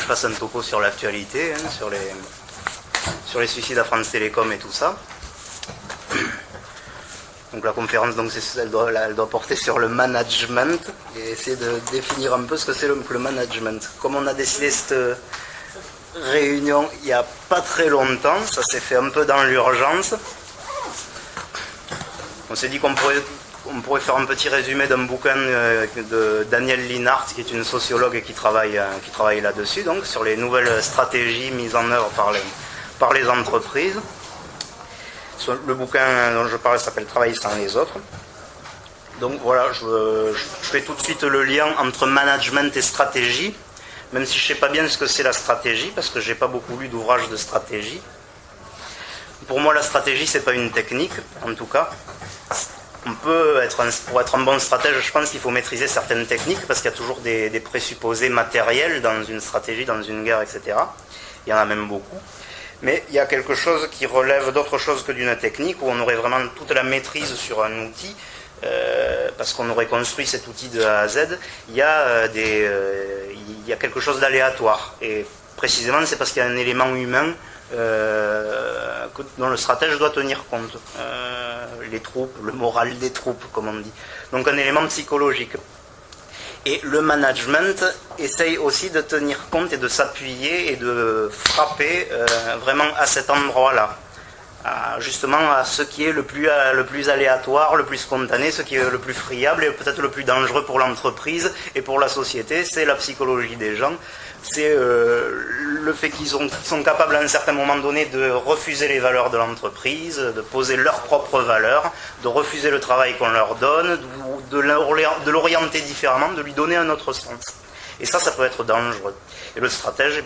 fasse un topo sur l'actualité, hein, sur les suicides à France Télécom et tout ça. Donc la conférence, donc, elle doit porter sur le management et essayer de définir un peu ce que c'est le management. Comme on a décidé cette réunion il n'y a pas très longtemps, ça s'est fait un peu dans l'urgence, on s'est dit qu'on pourrait faire un petit résumé d'un bouquin de Danielle Linhart, qui est une sociologue qui travaille là-dessus, donc sur les nouvelles stratégies mises en œuvre par les entreprises. Le bouquin dont je parle s'appelle Travailler sans les autres. Donc voilà, je fais tout de suite le lien entre management et stratégie, même si je ne sais pas bien ce que c'est la stratégie, parce que je n'ai pas beaucoup lu d'ouvrages de stratégie. Pour moi, la stratégie, ce n'est pas une technique, en tout cas. Pour être un bon stratège, je pense qu'il faut maîtriser certaines techniques, parce qu'il y a toujours des présupposés matériels dans une stratégie, dans une guerre, etc. Il y en a même beaucoup. Mais il y a quelque chose qui relève d'autre chose que d'une technique, où on aurait vraiment toute la maîtrise sur un outil, parce qu'on aurait construit cet outil de A à Z. Il y a quelque chose d'aléatoire. Et précisément, c'est parce qu'il y a un élément humain dont le stratège doit tenir compte. Les troupes, le moral des troupes, comme on dit. Donc un élément psychologique. Et le management essaye aussi de tenir compte et de s'appuyer et de frapper vraiment à cet endroit-là. Justement à ce qui est le plus aléatoire, le plus spontané, ce qui est le plus friable et peut-être le plus dangereux pour l'entreprise et pour la société, c'est la psychologie des gens. C'est le fait qu'ils sont capables à un certain moment donné de refuser les valeurs de l'entreprise, de poser leurs propres valeurs, de refuser le travail qu'on leur donne, de l'orienter différemment, de lui donner un autre sens. Et ça peut être dangereux. Et le stratège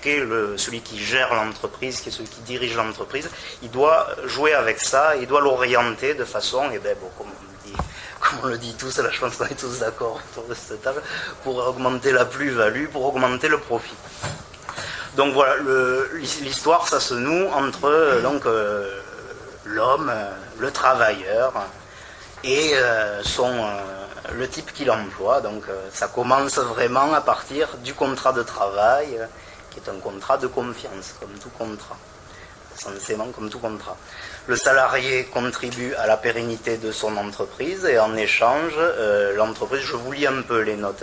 qui est celui qui gère l'entreprise, qui est celui qui dirige l'entreprise, il doit jouer avec ça, il doit l'orienter de façon, comme on le dit tous, là je pense qu'on est tous d'accord autour de cette table, pour augmenter la plus-value, pour augmenter le profit. Donc voilà, l'histoire, ça se noue entre l'homme, le travailleur, et le type qui l'emploie. Donc ça commence vraiment à partir du contrat de travail, qui est un contrat de confiance, comme tout contrat. Censément comme tout contrat. Le salarié contribue à la pérennité de son entreprise et en échange, l'entreprise, je vous lis un peu les notes,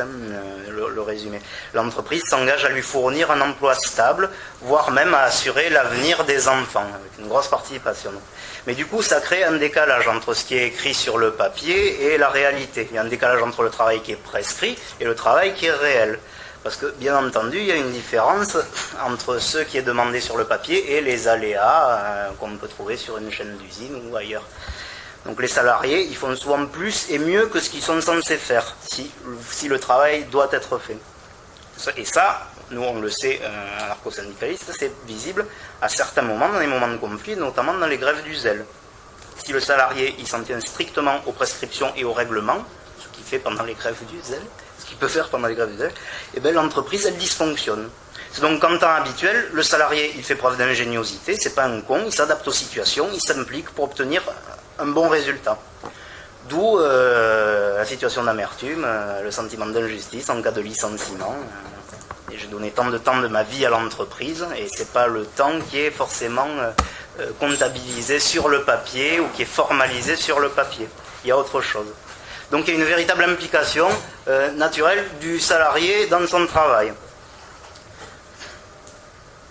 le résumé, l'entreprise s'engage à lui fournir un emploi stable, voire même à assurer l'avenir des enfants, avec une grosse participation. Mais du coup, ça crée un décalage entre ce qui est écrit sur le papier et la réalité. Il y a un décalage entre le travail qui est prescrit et le travail qui est réel. Parce que, bien entendu, il y a une différence entre ce qui est demandé sur le papier et les aléas qu'on peut trouver sur une chaîne d'usine ou ailleurs. Donc les salariés, ils font souvent plus et mieux que ce qu'ils sont censés faire, si le travail doit être fait. Et ça, nous on le sait, anarcho-syndicalistes, c'est visible à certains moments, dans les moments de conflit, notamment dans les grèves du zèle. Si le salarié, il s'en tient strictement aux prescriptions et aux règlements, ce qu'il fait pendant les grèves du zèle, peut faire pendant les grèves du zèle, et bien l'entreprise elle dysfonctionne. C'est donc qu'en temps habituel, le salarié il fait preuve d'ingéniosité, c'est pas un con, il s'adapte aux situations, il s'implique pour obtenir un bon résultat. D'où la situation d'amertume, le sentiment d'injustice en cas de licenciement. Et j'ai donné tant de temps de ma vie à l'entreprise, et c'est pas le temps qui est forcément comptabilisé sur le papier ou qui est formalisé sur le papier. Il y a autre chose. Donc il y a une véritable implication naturelle du salarié dans son travail,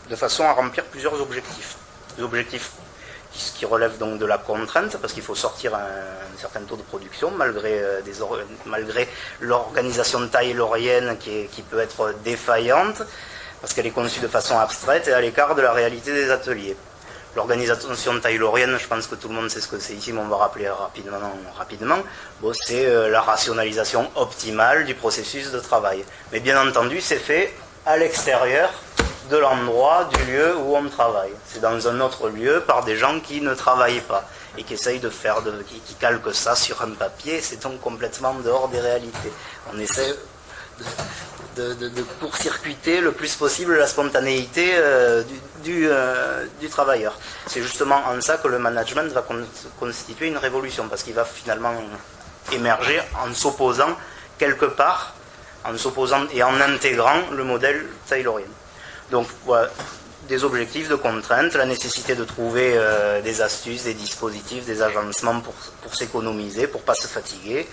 de façon à remplir plusieurs objectifs. Des objectifs qui relèvent donc de la contrainte, parce qu'il faut sortir un certain taux de production, malgré l'organisation taylorienne qui peut être défaillante, parce qu'elle est conçue de façon abstraite et à l'écart de la réalité des ateliers. L'organisation taylorienne, je pense que tout le monde sait ce que c'est ici, mais on va rappeler rapidement. Bon, c'est la rationalisation optimale du processus de travail. Mais bien entendu, c'est fait à l'extérieur de l'endroit, du lieu où on travaille. C'est dans un autre lieu par des gens qui ne travaillent pas et qui essayent qui calquent ça sur un papier. C'est donc complètement dehors des réalités. On essaie de court-circuiter le plus possible la spontanéité du travailleur. C'est justement en ça que le management va constituer une révolution, parce qu'il va finalement émerger en s'opposant quelque part en s'opposant et en intégrant le modèle taylorien. Donc voilà, des objectifs, de contraintes, la nécessité de trouver des astuces, des dispositifs, des agencements pour s'économiser, pour ne pas se fatiguer,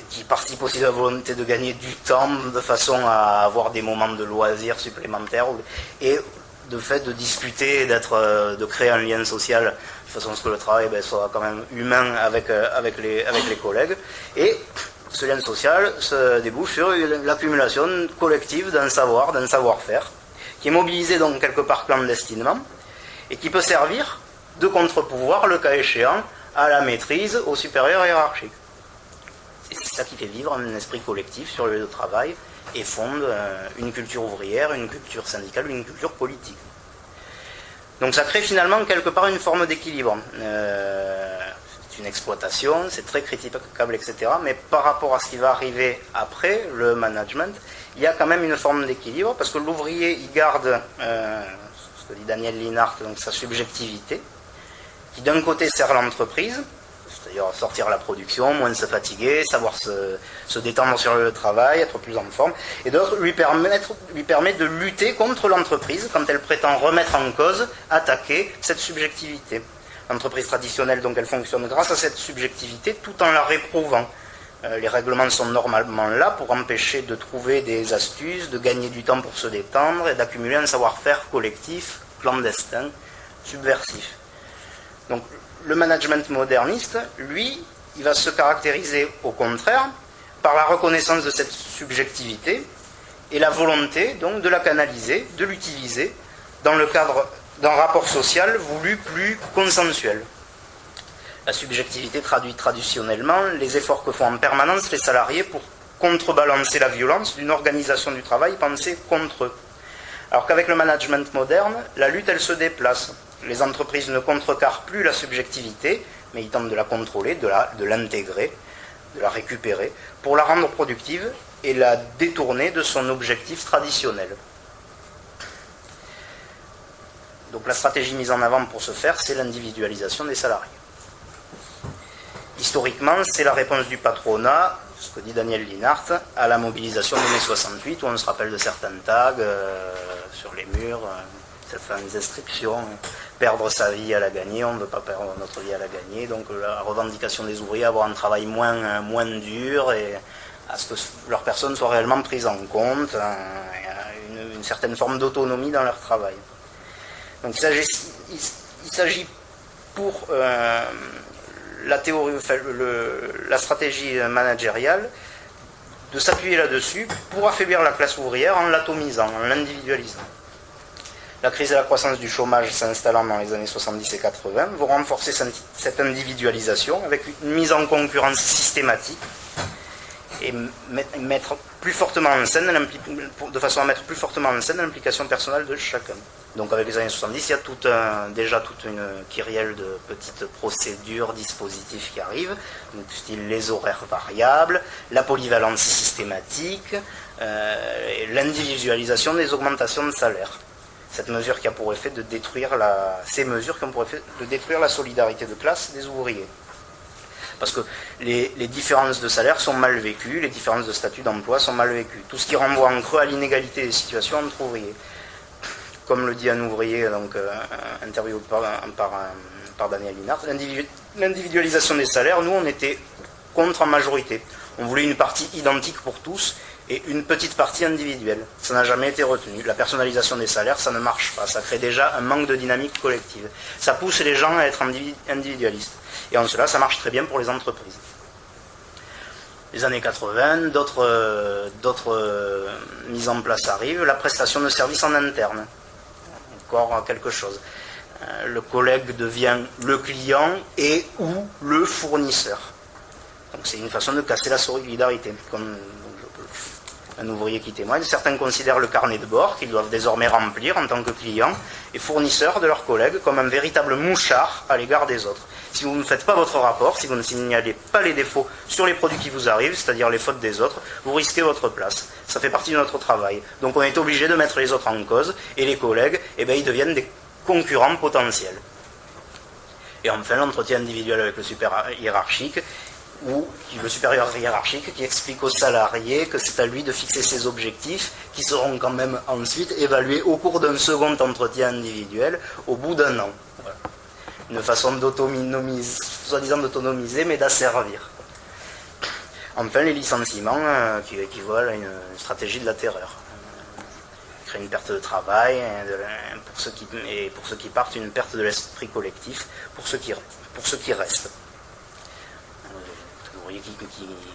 qui participe aussi de la volonté de gagner du temps de façon à avoir des moments de loisirs supplémentaires et de fait de discuter, de créer un lien social de façon à ce que le travail soit quand même humain avec les collègues. Et ce lien social se débouche sur l'accumulation collective d'un savoir, d'un savoir-faire, qui est mobilisé donc quelque part clandestinement et qui peut servir de contre-pouvoir, le cas échéant, à la maîtrise, au supérieur hiérarchique. C'est ça qui fait vivre un esprit collectif sur le lieu de travail et fonde une culture ouvrière, une culture syndicale, une culture politique. Donc ça crée finalement quelque part une forme d'équilibre. C'est une exploitation, c'est très critiquable, etc. Mais par rapport à ce qui va arriver après, le management, il y a quand même une forme d'équilibre, parce que l'ouvrier, il garde, ce que dit Daniel Linhart, donc sa subjectivité, qui d'un côté sert l'entreprise, c'est-à-dire sortir la production, moins se fatiguer, savoir se détendre sur le travail, être plus en forme, et d'autre lui permet de lutter contre l'entreprise quand elle prétend remettre en cause, attaquer cette subjectivité. L'entreprise traditionnelle, donc, elle fonctionne grâce à cette subjectivité tout en la réprouvant. Les règlements sont normalement là pour empêcher de trouver des astuces, de gagner du temps pour se détendre et d'accumuler un savoir-faire collectif, clandestin, subversif. Donc, le management moderniste, lui, il va se caractériser au contraire par la reconnaissance de cette subjectivité et la volonté donc de la canaliser, de l'utiliser dans le cadre d'un rapport social voulu plus consensuel. La subjectivité traduit traditionnellement les efforts que font en permanence les salariés pour contrebalancer la violence d'une organisation du travail pensée contre eux. Alors qu'avec le management moderne, la lutte elle se déplace. Les entreprises ne contrecarrent plus la subjectivité, mais ils tentent de la contrôler, de l'intégrer, de la récupérer, pour la rendre productive et la détourner de son objectif traditionnel. Donc la stratégie mise en avant pour ce faire, c'est l'individualisation des salariés. Historiquement, c'est la réponse du patronat, ce que dit Daniel Linhart, à la mobilisation de mai 68, où on se rappelle de certains tags sur les murs, certaines inscriptions, perdre sa vie à la gagner, on ne veut pas perdre notre vie à la gagner, donc la revendication des ouvriers, avoir un travail moins dur, et à ce que leurs personnes soient réellement prises en compte, une certaine forme d'autonomie dans leur travail. Donc il s'agit pour la théorie, la stratégie managériale, de s'appuyer là-dessus pour affaiblir la classe ouvrière en l'atomisant, en l'individualisant. La crise et la croissance du chômage s'installant dans les années 70 et 80 vont renforcer cette individualisation avec une mise en concurrence systématique et mettre plus fortement en scène, de façon à mettre plus fortement en scène l'implication personnelle de chacun. Donc avec les années 70, il y a déjà toute une kyrielle de petites procédures, dispositifs qui arrivent, donc, style les horaires variables, la polyvalence systématique, l'individualisation des augmentations de salaire. Cette mesure qui a pour effet de détruire ces mesures qui ont pour effet de détruire la solidarité de classe des ouvriers. Parce que les différences de salaire sont mal vécues, les différences de statut d'emploi sont mal vécues. Tout ce qui renvoie en creux à l'inégalité des situations entre ouvriers. Comme le dit un ouvrier, donc interviewé par Daniel Linhart, l'individualisation des salaires, nous on était contre en majorité. On voulait une partie identique pour tous et une petite partie individuelle. Ça n'a jamais été retenu. La personnalisation des salaires, ça ne marche pas. Ça crée déjà un manque de dynamique collective. Ça pousse les gens à être individualistes. Et en cela, ça marche très bien pour les entreprises. Les années 80, d'autres mises en place arrivent. La prestation de services en interne. Encore quelque chose. Le collègue devient le client et ou le fournisseur. Donc c'est une façon de casser la solidarité. Comme un ouvrier qui témoigne, certains considèrent le carnet de bord qu'ils doivent désormais remplir en tant que clients et fournisseurs de leurs collègues comme un véritable mouchard à l'égard des autres. Si vous ne faites pas votre rapport, si vous ne signalez pas les défauts sur les produits qui vous arrivent, c'est-à-dire les fautes des autres, vous risquez votre place. Ça fait partie de notre travail. Donc on est obligé de mettre les autres en cause et les collègues, ils deviennent des concurrents potentiels. Et enfin, l'entretien individuel avec le super hiérarchique, ou le supérieur hiérarchique qui explique aux salariés que c'est à lui de fixer ses objectifs, qui seront quand même ensuite évalués au cours d'un second entretien individuel au bout d'un an. Voilà. Une façon soi-disant d'autonomiser, mais d'asservir. Enfin, les licenciements qui équivalent à une stratégie de la terreur. Créer une perte de travail, et pour ceux qui partent, une perte de l'esprit collectif pour ceux qui restent.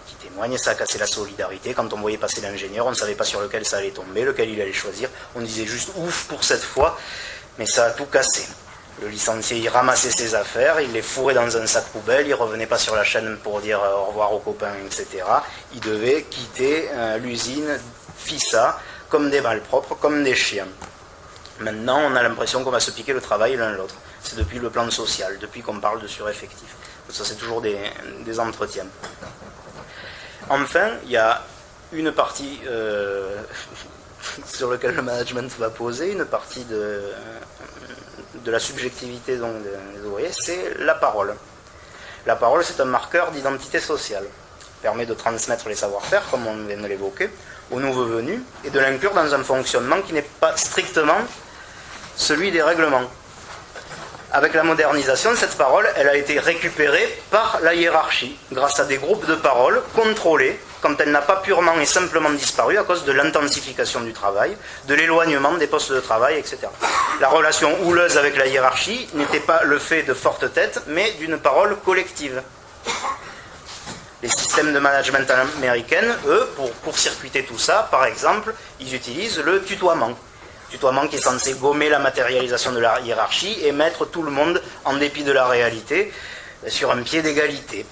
Qui témoigne, ça a cassé la solidarité. Quand on voyait passer l'ingénieur, on ne savait pas sur lequel ça allait tomber, lequel il allait choisir. On disait juste ouf pour cette fois, mais ça a tout cassé. Le licencié, il ramassait ses affaires, il les fourrait dans un sac poubelle, il ne revenait pas sur la chaîne pour dire au revoir aux copains, etc. Il devait quitter l'usine FISA comme des malpropres, comme des chiens. Maintenant, on a l'impression qu'on va se piquer le travail l'un l'autre. C'est depuis le plan social, depuis qu'on parle de sureffectif. Ça, c'est toujours des entretiens. Enfin, il y a une partie sur laquelle le management va poser, une partie de la subjectivité donc, des ouvriers, c'est la parole. La parole, c'est un marqueur d'identité sociale. Permet de transmettre les savoir-faire, comme on vient de l'évoquer, aux nouveaux venus, et de l'inclure dans un fonctionnement qui n'est pas strictement celui des règlements. Avec la modernisation, cette parole, elle a été récupérée par la hiérarchie, grâce à des groupes de parole contrôlés, quand elle n'a pas purement et simplement disparu à cause de l'intensification du travail, de l'éloignement des postes de travail, etc. La relation houleuse avec la hiérarchie n'était pas le fait de fortes têtes, mais d'une parole collective. Les systèmes de management américains, eux, pour court-circuiter tout ça, par exemple, ils utilisent le tutoiement. Tutoiement qui est censé gommer la matérialisation de la hiérarchie et mettre tout le monde, en dépit de la réalité, sur un pied d'égalité.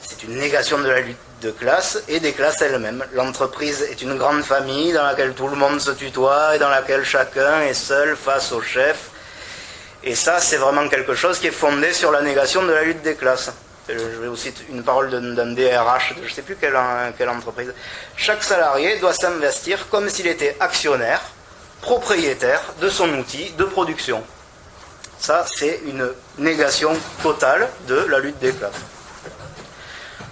C'est une négation de la lutte de classe et des classes elles-mêmes. L'entreprise est une grande famille dans laquelle tout le monde se tutoie et dans laquelle chacun est seul face au chef. Et ça, c'est vraiment quelque chose qui est fondé sur la négation de la lutte des classes. Je vais vous citer une parole d'un DRH de je ne sais plus quelle entreprise. Chaque salarié doit s'investir comme s'il était actionnaire, propriétaire de son outil de production. Ça, c'est une négation totale de la lutte des classes.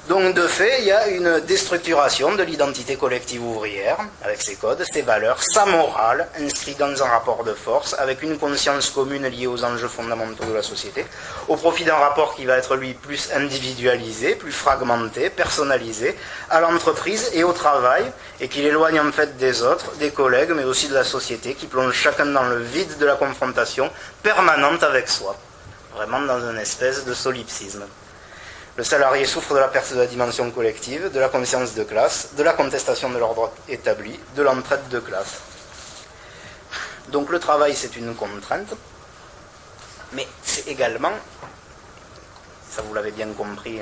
Donc, de fait, il y a une déstructuration de l'identité collective ouvrière, avec ses codes, ses valeurs, sa morale, inscrite dans un rapport de force, avec une conscience commune liée aux enjeux fondamentaux de la société, au profit d'un rapport qui va être, lui, plus individualisé, plus fragmenté, personnalisé, à l'entreprise et au travail, et qui l'éloigne en fait des autres, des collègues, mais aussi de la société, qui plonge chacun dans le vide de la confrontation permanente avec soi. Vraiment dans une espèce de solipsisme. Le salarié souffre de la perte de la dimension collective, de la conscience de classe, de la contestation de l'ordre établi, de l'entraide de classe. Donc le travail, c'est une contrainte, mais c'est également, ça vous l'avez bien compris,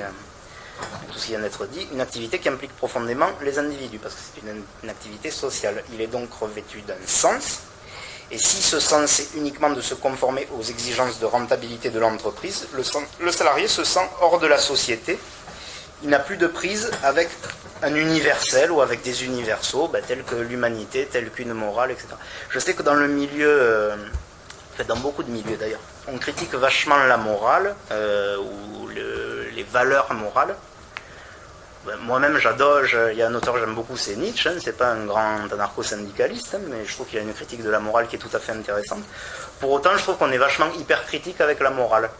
tout ce qui vient d'être dit, une activité qui implique profondément les individus, parce que c'est une activité sociale. Il est donc revêtu d'un sens. Et si ce sens est uniquement de se conformer aux exigences de rentabilité de l'entreprise, le salarié se sent hors de la société. Il n'a plus de prise avec un universel ou avec des universaux, tels que l'humanité, tels qu'une morale, etc. Je sais que dans le milieu, dans beaucoup de milieux d'ailleurs, on critique vachement la morale ou les valeurs morales. Moi-même, j'adore, il y a un auteur que j'aime beaucoup, c'est Nietzsche, c'est pas un grand anarcho-syndicaliste, mais je trouve qu'il a une critique de la morale qui est tout à fait intéressante. Pour autant, je trouve qu'on est vachement hyper critique avec la morale.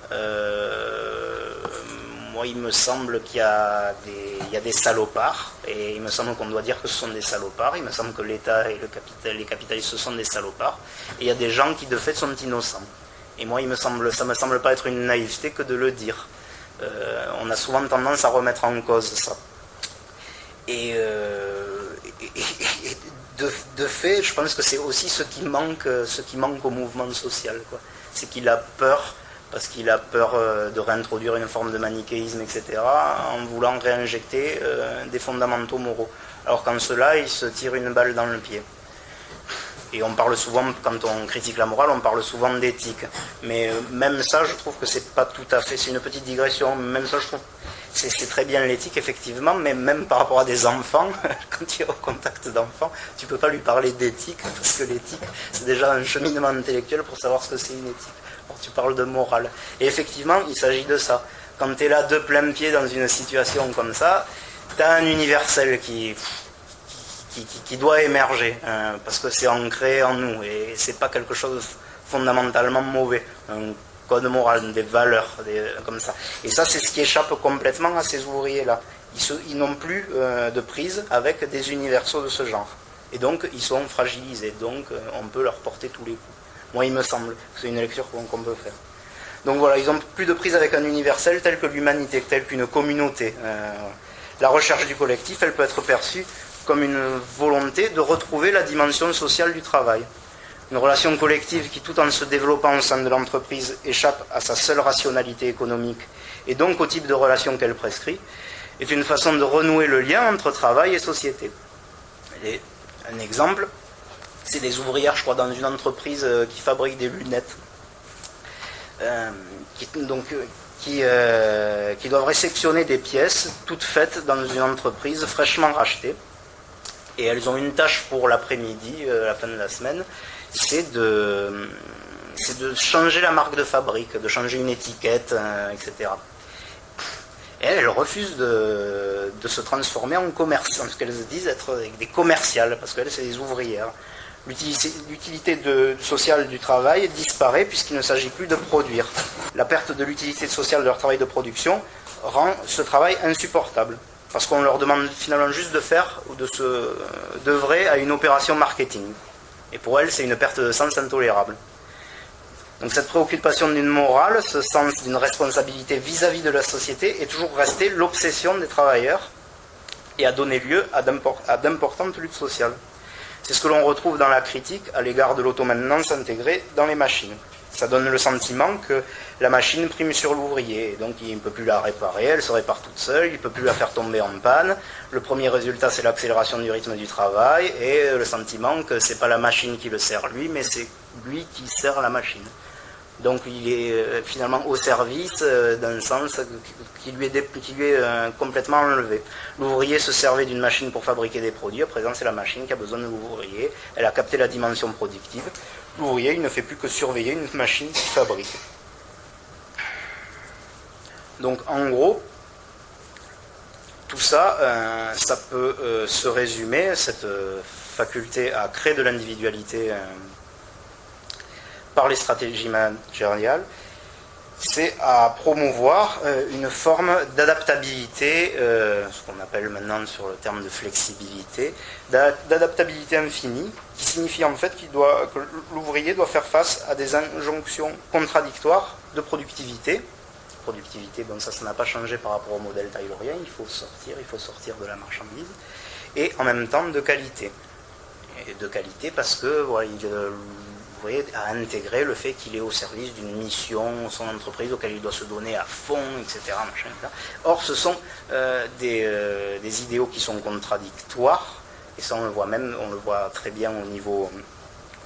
Moi, il me semble qu'il y a des salopards, et il me semble qu'on doit dire que ce sont des salopards, il me semble que l'État et les capitalistes, ce sont des salopards, et il y a des gens qui, de fait, sont innocents. Et moi, ça me semble pas être une naïveté que de le dire. On a souvent tendance à remettre en cause ça. Et de fait, je pense que c'est aussi ce qui manque au mouvement social, quoi. C'est qu'il a peur, parce qu'il a peur de réintroduire une forme de manichéisme, etc., en voulant réinjecter des fondamentaux moraux. Alors qu'en cela, il se tire une balle dans le pied. Et on parle souvent, quand on critique la morale, on parle souvent d'éthique. Mais même ça, je trouve que c'est pas tout à fait, c'est une petite digression, même ça, je trouve, c'est très bien l'éthique, effectivement, mais même par rapport à des enfants, quand tu es au contact d'enfants, tu peux pas lui parler d'éthique, parce que l'éthique, c'est déjà un cheminement intellectuel pour savoir ce que c'est une éthique. Alors tu parles de morale. Et effectivement, il s'agit de ça. quand tu es là de plein pied dans une situation comme ça, tu as un universel qui doit émerger, parce que c'est ancré en nous, et c'est pas quelque chose de fondamentalement mauvais, un code moral, des valeurs, comme ça. Et ça, c'est ce qui échappe complètement à ces ouvriers-là. Ils n'ont plus de prise avec des universaux de ce genre. Et donc, ils sont fragilisés, donc on peut leur porter tous les coups. Moi, il me semble, c'est une lecture qu'on peut faire. Donc voilà, ils n'ont plus de prise avec un universel tel que l'humanité, tel qu'une communauté. La recherche du collectif, elle peut être perçue comme une volonté de retrouver la dimension sociale du travail. Une relation collective qui, tout en se développant au sein de l'entreprise, échappe à sa seule rationalité économique et donc au type de relation qu'elle prescrit, est une façon de renouer le lien entre travail et société. Et un exemple, c'est des ouvrières, je crois, dans une entreprise qui fabrique des lunettes, qui doivent réceptionner des pièces toutes faites dans une entreprise fraîchement rachetée. Et elles ont une tâche pour l'après-midi, la fin de la semaine, c'est de changer la marque de fabrique, de changer une étiquette, etc. Et elles refusent de se transformer en commerçants, parce qu'elles se disent être des commerciales, parce qu'elles, c'est des ouvrières. L'utilité sociale du travail disparaît puisqu'il ne s'agit plus de produire. La perte de l'utilité sociale de leur travail de production rend ce travail insupportable, parce qu'on leur demande finalement juste de faire ou d'œuvrer à une opération marketing. Et pour elles, c'est une perte de sens intolérable. Donc cette préoccupation d'une morale, ce sens d'une responsabilité vis-à-vis de la société est toujours resté l'obsession des travailleurs et a donné lieu à d'importantes luttes sociales. C'est ce que l'on retrouve dans la critique à l'égard de l'automaintenance intégrée dans les machines. Ça donne le sentiment que la machine prime sur l'ouvrier, donc il ne peut plus la réparer, elle se répare toute seule, il ne peut plus la faire tomber en panne. Le premier résultat, c'est l'accélération du rythme du travail et le sentiment que ce n'est pas la machine qui le sert lui, mais c'est lui qui sert la machine. Donc il est finalement au service d'un sens qui lui est complètement enlevé. L'ouvrier se servait d'une machine pour fabriquer des produits, à présent c'est la machine qui a besoin de l'ouvrier, elle a capté la dimension productive. L'ouvrier, il ne fait plus que surveiller une machine qui fabrique. Donc en gros, tout ça, ça peut se résumer, cette faculté à créer de l'individualité par les stratégies managériales, c'est à promouvoir une forme d'adaptabilité, ce qu'on appelle maintenant sur le terme de flexibilité, d'adaptabilité infinie, qui signifie en fait que l'ouvrier doit faire face à des injonctions contradictoires de productivité. Productivité, bon ça n'a pas changé par rapport au modèle taylorien, il faut sortir de la marchandise, et en même temps de qualité. Et de qualité parce que voilà, l'ouvrier a intégré le fait qu'il est au service d'une mission, son entreprise auquel il doit se donner à fond, etc. Machin, etc. Or, ce sont des idéaux qui sont contradictoires, et ça on le voit très bien au niveau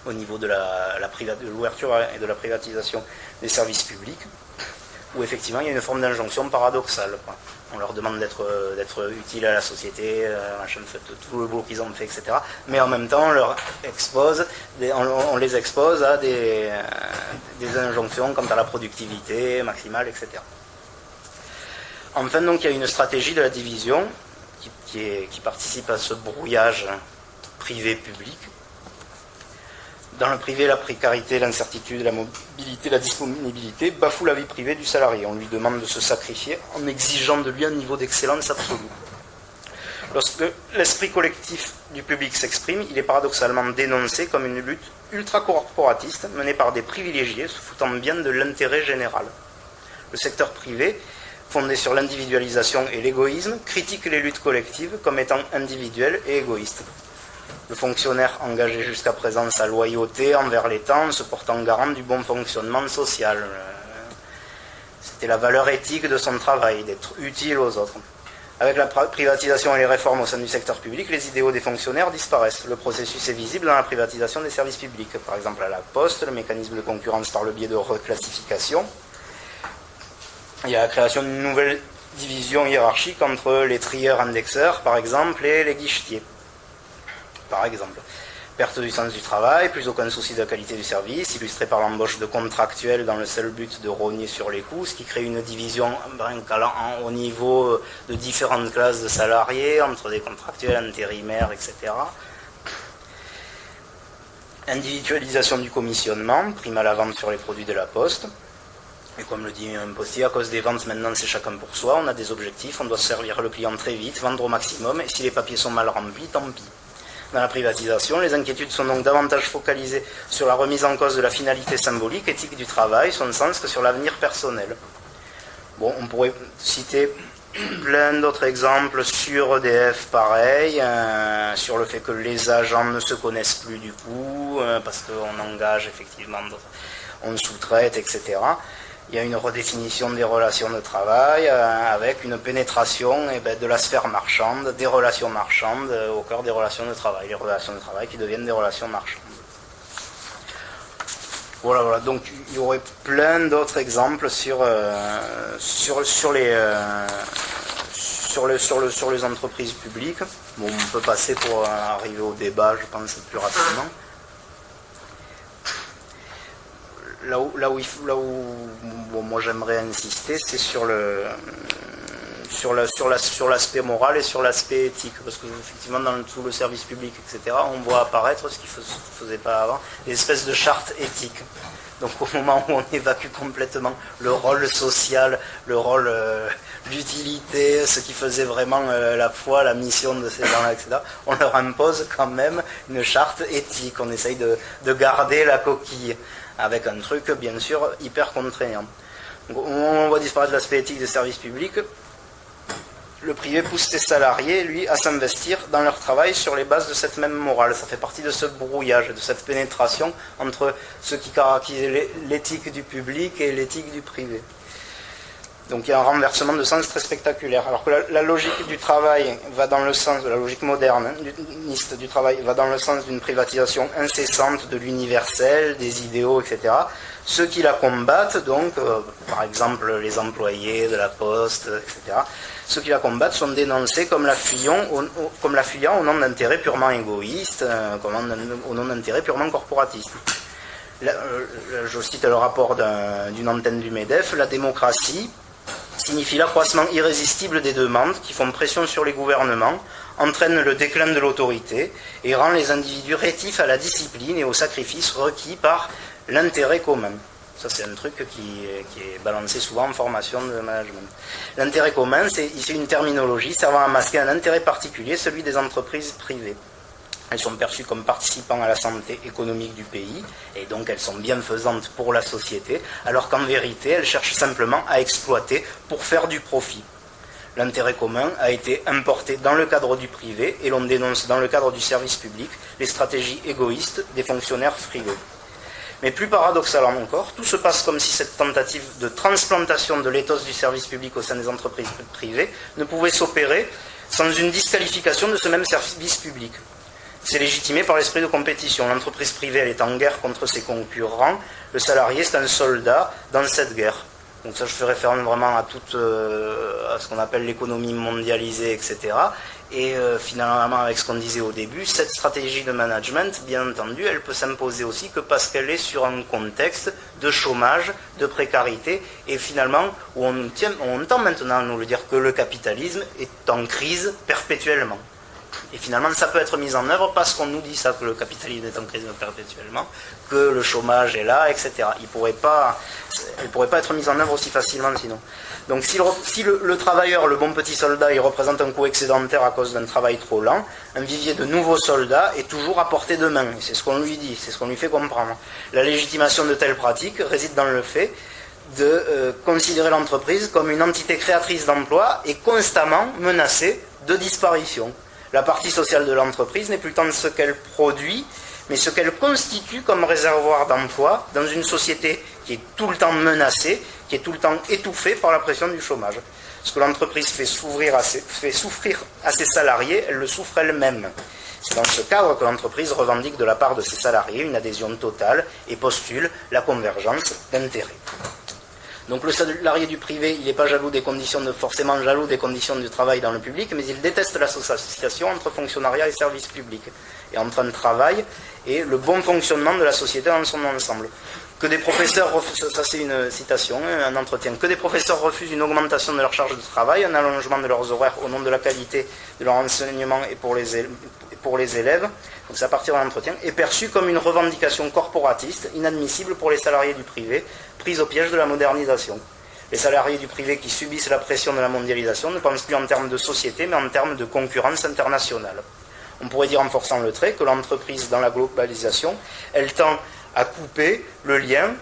de l'ouverture et de la privatisation des services publics, où effectivement il y a une forme d'injonction paradoxale, quoi. On leur demande d'être utile à la société, tout le boulot qu'ils ont fait, etc. Mais en même temps, on les expose à des injonctions quant à la productivité maximale, etc. Enfin, donc, il y a une stratégie de la division qui participe à ce brouillage privé-public. Dans le privé, la précarité, l'incertitude, la mobilité, la disponibilité bafouent la vie privée du salarié. On lui demande de se sacrifier en exigeant de lui un niveau d'excellence absolu. Lorsque l'esprit collectif du public s'exprime, il est paradoxalement dénoncé comme une lutte ultra-corporatiste menée par des privilégiés se foutant bien de l'intérêt général. Le secteur privé, fondé sur l'individualisation et l'égoïsme, critique les luttes collectives comme étant individuelles et égoïstes. Le fonctionnaire engagé jusqu'à présent sa loyauté envers l'État en se portant garant du bon fonctionnement social. C'était la valeur éthique de son travail, d'être utile aux autres. Avec la privatisation et les réformes au sein du secteur public, les idéaux des fonctionnaires disparaissent. Le processus est visible dans la privatisation des services publics. Par exemple à la Poste, le mécanisme de concurrence par le biais de reclassification. Il y a la création d'une nouvelle division hiérarchique entre les trieurs indexeurs, par exemple, et les guichetiers. Par exemple. Perte du sens du travail, plus aucun souci de la qualité du service, illustré par l'embauche de contractuels dans le seul but de rogner sur les coûts, ce qui crée une division au niveau de différentes classes de salariés, entre des contractuels, intérimaires, etc. Individualisation du commissionnement, prime à la vente sur les produits de la poste. Et comme le dit un postier, à cause des ventes maintenant c'est chacun pour soi, on a des objectifs, on doit servir le client très vite, vendre au maximum, et si les papiers sont mal remplis, tant pis. Dans la privatisation, les inquiétudes sont donc davantage focalisées sur la remise en cause de la finalité symbolique, éthique du travail, son sens, que sur l'avenir personnel. Bon, on pourrait citer plein d'autres exemples sur EDF, pareil, sur le fait que les agents ne se connaissent plus du coup, parce qu'on engage effectivement, on sous-traite, etc. Il y a une redéfinition des relations de travail avec une pénétration de la sphère marchande, des relations marchandes au cœur des relations de travail. Les relations de travail qui deviennent des relations marchandes. Voilà, donc il y aurait plein d'autres exemples sur les entreprises publiques. Bon, on peut passer pour arriver au débat, je pense, plus rapidement. Là où bon, moi j'aimerais insister, c'est sur l'aspect moral et sur l'aspect éthique, parce que effectivement dans tout le service public, etc., on voit apparaître ce qui ne faisait pas avant, des espèces de chartes éthiques. Donc au moment où on évacue complètement le rôle social, le rôle d'utilité, ce qui faisait vraiment la foi, la mission de ces gens-là, etc., on leur impose quand même une charte éthique, on essaye de garder la coquille, avec un truc bien sûr hyper contraignant. Donc, au moment où on voit disparaître l'aspect éthique des services publics, le privé pousse ses salariés, lui, à s'investir dans leur travail sur les bases de cette même morale. Ça fait partie de ce brouillage, de cette pénétration entre ce qui caractérise l'éthique du public et l'éthique du privé. Donc il y a un renversement de sens très spectaculaire. Alors que la logique du travail va dans le sens de la logique moderniste du travail, va dans le sens d'une privatisation incessante de l'universel, des idéaux, etc. Ceux qui la combattent, donc, par exemple les employés de la Poste, etc., ceux qui la combattent sont dénoncés comme la fuyant au nom d'intérêts purement égoïstes, au nom d'intérêts purement corporatistes. Je cite le rapport d'une antenne du MEDEF, la démocratie signifie l'accroissement irrésistible des demandes qui font pression sur les gouvernements, entraîne le déclin de l'autorité et rend les individus rétifs à la discipline et au sacrifice requis par l'intérêt commun. Ça, c'est un truc qui est balancé souvent en formation de management. L'intérêt commun, c'est une terminologie servant à masquer un intérêt particulier, celui des entreprises privées. Elles sont perçues comme participant à la santé économique du pays, et donc elles sont bienfaisantes pour la société, alors qu'en vérité, elles cherchent simplement à exploiter pour faire du profit. L'intérêt commun a été importé dans le cadre du privé, et l'on dénonce dans le cadre du service public les stratégies égoïstes des fonctionnaires frileux. Mais plus paradoxalement encore, tout se passe comme si cette tentative de transplantation de l'éthos du service public au sein des entreprises privées ne pouvait s'opérer sans une disqualification de ce même service public. C'est légitimé par l'esprit de compétition. L'entreprise privée, elle est en guerre contre ses concurrents. Le salarié, c'est un soldat dans cette guerre. Donc ça, je fais référence vraiment à ce qu'on appelle l'économie mondialisée, etc. Et finalement, avec ce qu'on disait au début, cette stratégie de management, bien entendu, elle peut s'imposer aussi que parce qu'elle est sur un contexte de chômage, de précarité, et finalement, où on tend maintenant à nous le dire que le capitalisme est en crise perpétuellement. Et finalement, ça peut être mis en œuvre parce qu'on nous dit ça, que le capitalisme est en crise perpétuellement, que le chômage est là, etc. Elle ne pourrait pas être mise en œuvre aussi facilement sinon. Donc si le travailleur, le bon petit soldat, il représente un coût excédentaire à cause d'un travail trop lent, un vivier de nouveaux soldats est toujours à portée de main. C'est ce qu'on lui dit, c'est ce qu'on lui fait comprendre. La légitimation de telles pratiques réside dans le fait de considérer l'entreprise comme une entité créatrice d'emplois et constamment menacée de disparition. La partie sociale de l'entreprise n'est plus tant ce qu'elle produit, mais ce qu'elle constitue comme réservoir d'emploi dans une société qui est tout le temps menacée, qui est tout le temps étouffée par la pression du chômage. Ce que l'entreprise fait souffrir à ses salariés, elle le souffre elle-même. C'est dans ce cadre que l'entreprise revendique de la part de ses salariés une adhésion totale et postule la convergence d'intérêts. Donc le salarié du privé, il n'est pas jaloux des conditions forcément jaloux des conditions du travail dans le public, mais il déteste l'association entre fonctionnariat et service public, et entre un travail et le bon fonctionnement de la société dans son ensemble. Que des professeurs refusent, ça c'est une citation, un entretien, que des professeurs refusent une augmentation de leur charge de travail, un allongement de leurs horaires au nom de la qualité de leur enseignement et pour les élèves, donc c'est à partir d'un entretien, est perçu comme une revendication corporatiste, inadmissible pour les salariés du privé, pris au piège de la modernisation. Les salariés du privé qui subissent la pression de la mondialisation ne pensent plus en termes de société, mais en termes de concurrence internationale. On pourrait dire en forçant le trait que l'entreprise, dans la globalisation, elle tend à couper le lien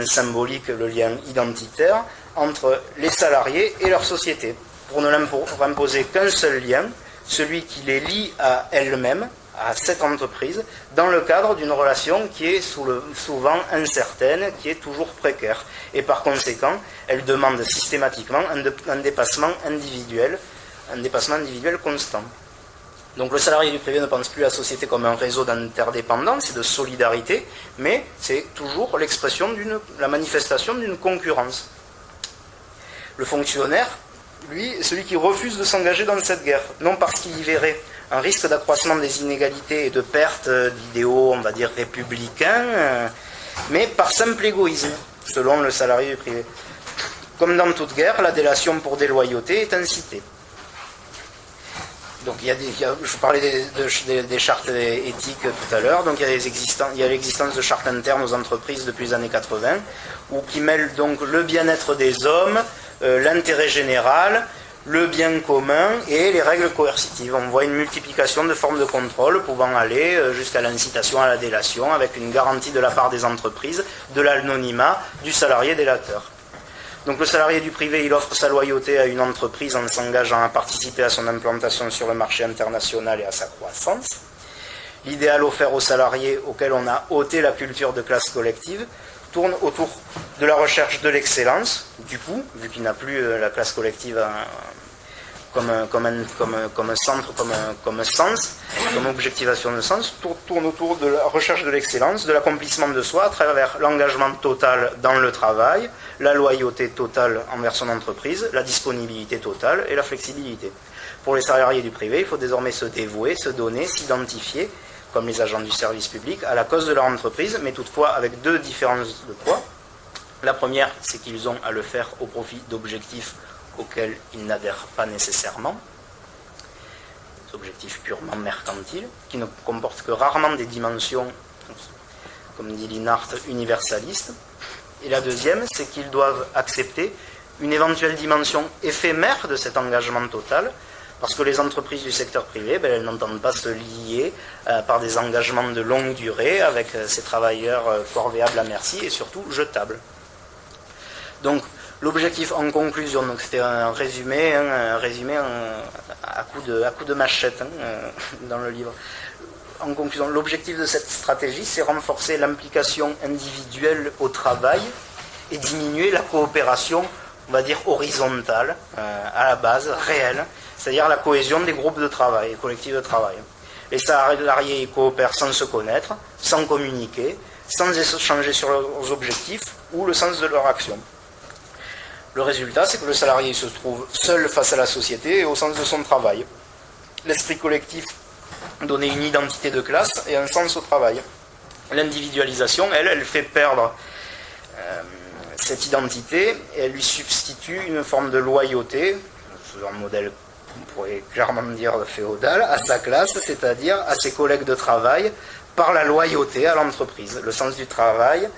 symbolique, le lien identitaire, entre les salariés et leur société, pour ne imposer qu'un seul lien, celui qui les lie à elle-même, à cette entreprise, dans le cadre d'une relation qui est souvent incertaine, qui est toujours précaire. Et par conséquent, elle demande systématiquement un dépassement individuel constant. Donc le salarié du privé ne pense plus à la société comme un réseau d'interdépendance et de solidarité, mais c'est toujours la manifestation d'une concurrence. Le fonctionnaire, lui, est celui qui refuse de s'engager dans cette guerre, non parce qu'il y verrait un risque d'accroissement des inégalités et de perte d'idéaux, on va dire, républicains, mais par simple égoïsme, selon le salarié du privé. Comme dans toute guerre, la délation pour déloyauté est incitée. Donc je parlais des chartes éthiques tout à l'heure, donc il y a l'existence de chartes internes aux entreprises depuis les années 80, qui mêlent donc le bien-être des hommes, l'intérêt général, le bien commun et les règles coercitives. On voit une multiplication de formes de contrôle pouvant aller jusqu'à l'incitation à la délation, avec une garantie de la part des entreprises de l'anonymat du salarié délateur. Donc le salarié du privé, il offre sa loyauté à une entreprise en s'engageant à participer à son implantation sur le marché international et à sa croissance. L'idéal offert aux salariés auxquels on a ôté la culture de classe collective tourne autour de la recherche de l'excellence, du coup, vu qu'il n'a plus la classe collective comme centre, comme sens, comme objectivation de sens, tourne autour de la recherche de l'excellence, de l'accomplissement de soi à travers l'engagement total dans le travail, la loyauté totale envers son entreprise, la disponibilité totale et la flexibilité. Pour les salariés du privé, il faut désormais se dévouer, se donner, s'identifier, comme les agents du service public, à la cause de leur entreprise, mais toutefois avec deux différences de poids. La première, c'est qu'ils ont à le faire au profit d'objectifs auxquels ils n'adhèrent pas nécessairement, des objectifs purement mercantiles, qui ne comportent que rarement des dimensions, comme dit Linhart, universalistes. Et la deuxième, c'est qu'ils doivent accepter une éventuelle dimension éphémère de cet engagement total, parce que les entreprises du secteur privé, elles n'entendent pas se lier par des engagements de longue durée avec ces travailleurs corvéables à merci et surtout jetables. Donc, l'objectif en conclusion, donc c'était un résumé à coup de machette dans le livre. En conclusion, l'objectif de cette stratégie, c'est renforcer l'implication individuelle au travail et diminuer la coopération, on va dire, horizontale, à la base, réelle, c'est-à-dire la cohésion des groupes de travail, des collectifs de travail. Les salariés coopèrent sans se connaître, sans communiquer, sans échanger sur leurs objectifs ou le sens de leur action. Le résultat, c'est que le salarié se trouve seul face à la société et au sens de son travail. L'esprit collectif donnait une identité de classe et un sens au travail. L'individualisation, elle fait perdre cette identité et elle lui substitue une forme de loyauté, sous un modèle on pourrait clairement dire féodal, à sa classe, c'est-à-dire à ses collègues de travail, par la loyauté à l'entreprise. Le sens du travail,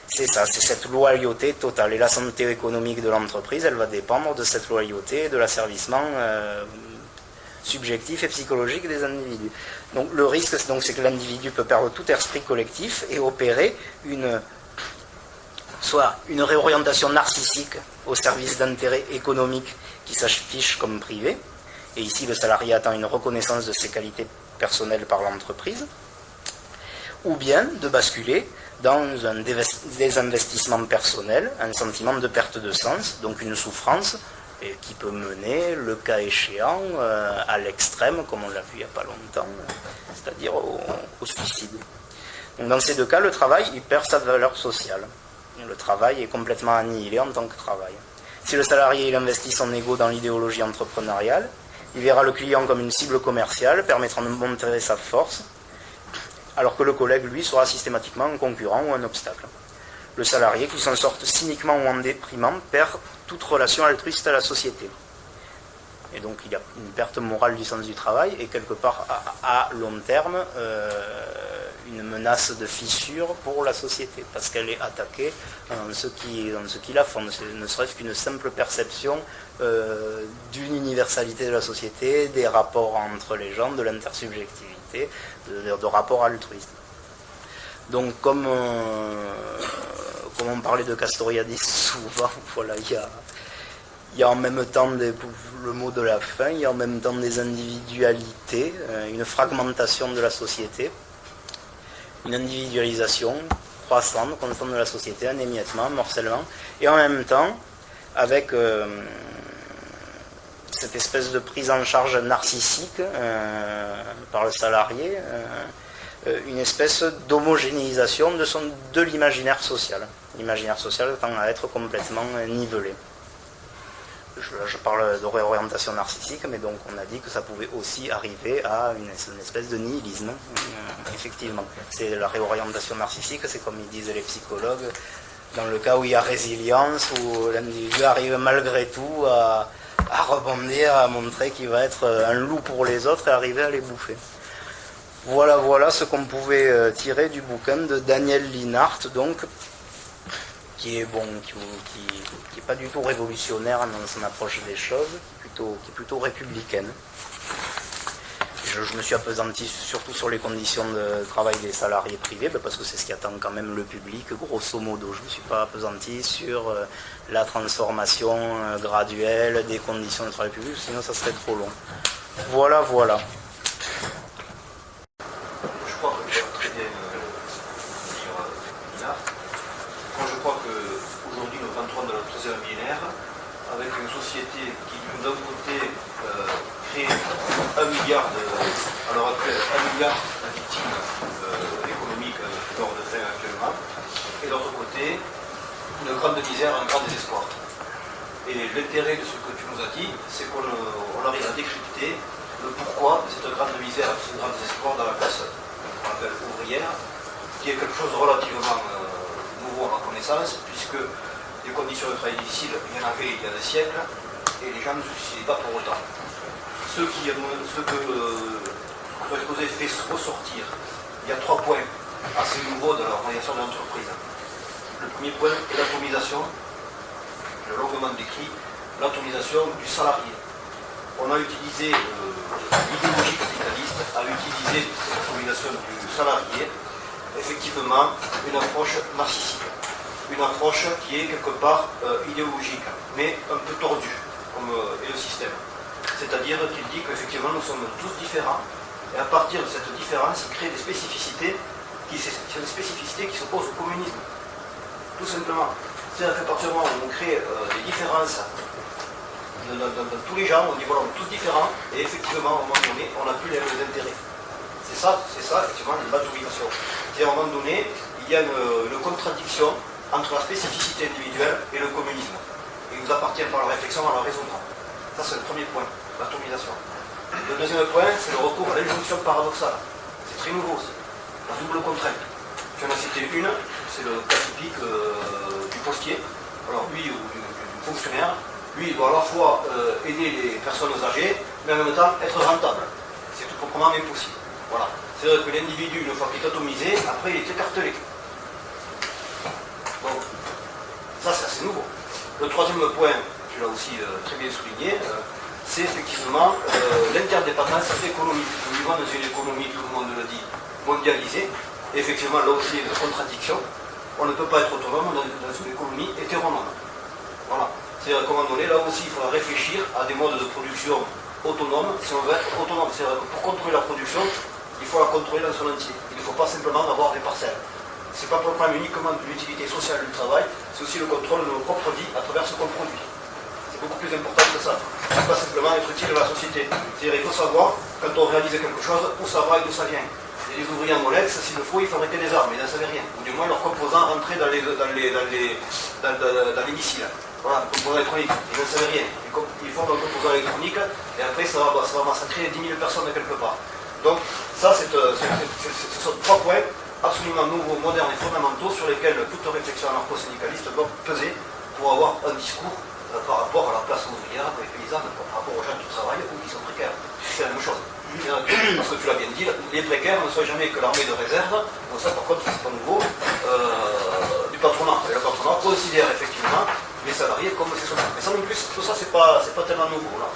c'est ça, c'est cette loyauté totale. Et la santé économique de l'entreprise, elle va dépendre de cette loyauté et de l'asservissement subjectif et psychologique des individus. Donc le risque, c'est que l'individu peut perdre tout esprit collectif et opérer soit une réorientation narcissique au service d'intérêts économiques qui s'affichent comme privés, et ici le salarié attend une reconnaissance de ses qualités personnelles par l'entreprise, ou bien de basculer dans un désinvestissement personnel, un sentiment de perte de sens, donc une souffrance, et qui peut mener, le cas échéant, à l'extrême, comme on l'a vu il n'y a pas longtemps, c'est-à-dire au suicide. Donc dans ces deux cas, le travail il perd sa valeur sociale. Le travail est complètement annihilé en tant que travail. Si le salarié il investit son ego dans l'idéologie entrepreneuriale, il verra le client comme une cible commerciale permettant de montrer sa force, alors que le collègue, lui, sera systématiquement un concurrent ou un obstacle. Le salarié, qui s'en sorte cyniquement ou en déprimant, perd toute relation altruiste à la société. Et donc il y a une perte morale du sens du travail et quelque part à long terme une menace de fissure pour la société parce qu'elle est attaquée dans ce qui la fonde, ne serait-ce qu'une simple perception d'une universalité de la société, des rapports entre les gens, de l'intersubjectivité, de rapports altruistes. Donc comme on parlait de Castoriadis souvent, voilà, il y a en même temps le mot de la fin, il y a en même temps des individualités, une fragmentation de la société, une individualisation croissante, constante de la société, un émiettement, un morcellement, et en même temps, avec cette espèce de prise en charge narcissique par le salarié, une espèce d'homogénéisation de l'imaginaire social. L'imaginaire social tend à être complètement nivelé. Je parle de réorientation narcissique, mais donc on a dit que ça pouvait aussi arriver à une espèce de nihilisme, effectivement. C'est la réorientation narcissique, c'est comme ils disent les psychologues, dans le cas où il y a résilience, où l'individu arrive malgré tout à rebondir, à montrer qu'il va être un loup pour les autres et arriver à les bouffer. Voilà ce qu'on pouvait tirer du bouquin de Daniel Linhart, donc, qui est pas du tout révolutionnaire dans son approche des choses, qui est plutôt républicaine. Je me suis appesanti surtout sur les conditions de travail des salariés privés, parce que c'est ce qui attend quand même le public, grosso modo. Je ne me suis pas appesanti sur la transformation graduelle des conditions de travail public, sinon ça serait trop long. Voilà. Je crois que je très bien sur Linhart. Moi je crois qu'aujourd'hui nous rentrons dans le 13e millénaire avec une société qui d'un côté crée 1 milliard à l'heure actuelle, 1 milliard de victimes économiques lors de faim actuellement, et de l'autre côté une grande misère, un grand désespoir. Et l'intérêt de ce que tu nous as dit, c'est qu'on arrive à décrypter le pourquoi de cette grande misère, de ce grand désespoir dans la classe ouvrière, qui est quelque chose de relativement nouveau à ma connaissance, puisque des conditions de travail difficiles, il y en avait il y a des siècles, et les gens ne se suicidaient pas pour autant. Ce que l'exposé fait ressortir, il y a 3 points assez nouveaux de l'organisation de l'entreprise. Le premier point est l'atomisation, je l'ai longuement décrit, l'atomisation du salarié. On a utilisé, l'idéologie capitaliste a utilisé cette atomisation du salarié, effectivement, une approche narcissique. Une approche qui est quelque part idéologique, mais un peu tordue, comme est le système. C'est-à-dire qu'il dit qu'effectivement nous sommes tous différents, et à partir de cette différence, il crée des spécificités qui s'opposent au communisme. Tout simplement. C'est-à-dire qu'à partir du moment où on crée des différences dans tous les gens, on dit voilà, on est tous différents, et effectivement, à un moment donné, on n'a plus les mêmes intérêts. C'est ça, effectivement, l'atomisation. C'est-à-dire, à un moment donné, il y a une contradiction entre la spécificité individuelle et le communisme. Il nous appartient par la réflexion à la résoudre. Ça, c'est le premier point, l'atomisation. Le deuxième point, c'est le recours à l'injonction paradoxale. C'est très nouveau aussi. La double contrainte. Tu en as cité une, c'est le cas typique du postier. Alors lui, ou du fonctionnaire, lui, il doit à la fois aider les personnes âgées, mais en même temps être rentable. C'est tout proprement impossible. Voilà. C'est-à-dire que l'individu, une fois qu'il est atomisé, après il est écartelé. Bon, ça c'est assez nouveau. Le troisième point, tu l'as aussi très bien souligné, c'est effectivement l'interdépendance économique. Nous vivons dans une économie, tout le monde le dit, mondialisée. Et effectivement, là aussi, il y a une contradiction. On ne peut pas être autonome dans une économie hétéronome. Voilà. C'est-à-dire qu'à un moment donné, là aussi, il faudra réfléchir à des modes de production autonomes si on veut être autonome. C'est-à-dire que pour contrôler la production, il faut la contrôler dans son entier. Il ne faut pas simplement avoir des parcelles. Ce n'est pas le problème uniquement de l'utilité sociale du travail, c'est aussi le contrôle de nos propres vies à travers ce qu'on produit. C'est beaucoup plus important que ça. Ce n'est pas simplement être utile à la société. C'est-à-dire qu'il faut savoir, quand on réalise quelque chose, où ça va et d'où ça vient. Et les ouvriers en Molex, s'il le faut, ils fabriquaient des armes, ils n'en savaient rien. Ou du moins leurs composants rentraient dans les missiles. Voilà, un composant électronique, ils n'en savaient rien. Ils font un composant électronique et après ça va massacrer 10 000 personnes quelque part. Donc ça, ce sont 3 points absolument nouveaux, modernes et fondamentaux sur lesquels toute réflexion anarcho-syndicaliste doit peser pour avoir un discours par rapport à la place ouvrière et paysanne, par rapport aux gens qui travaillent ou qui sont précaires. C'est la même chose. Parce que tu l'as bien dit, les précaires ne sont jamais que l'armée de réserve, donc ça par contre c'est pas nouveau, du patronat. Et le patronat considère effectivement les salariés comme ses soldats. Mais ça non plus, tout ça c'est pas tellement nouveau. Là.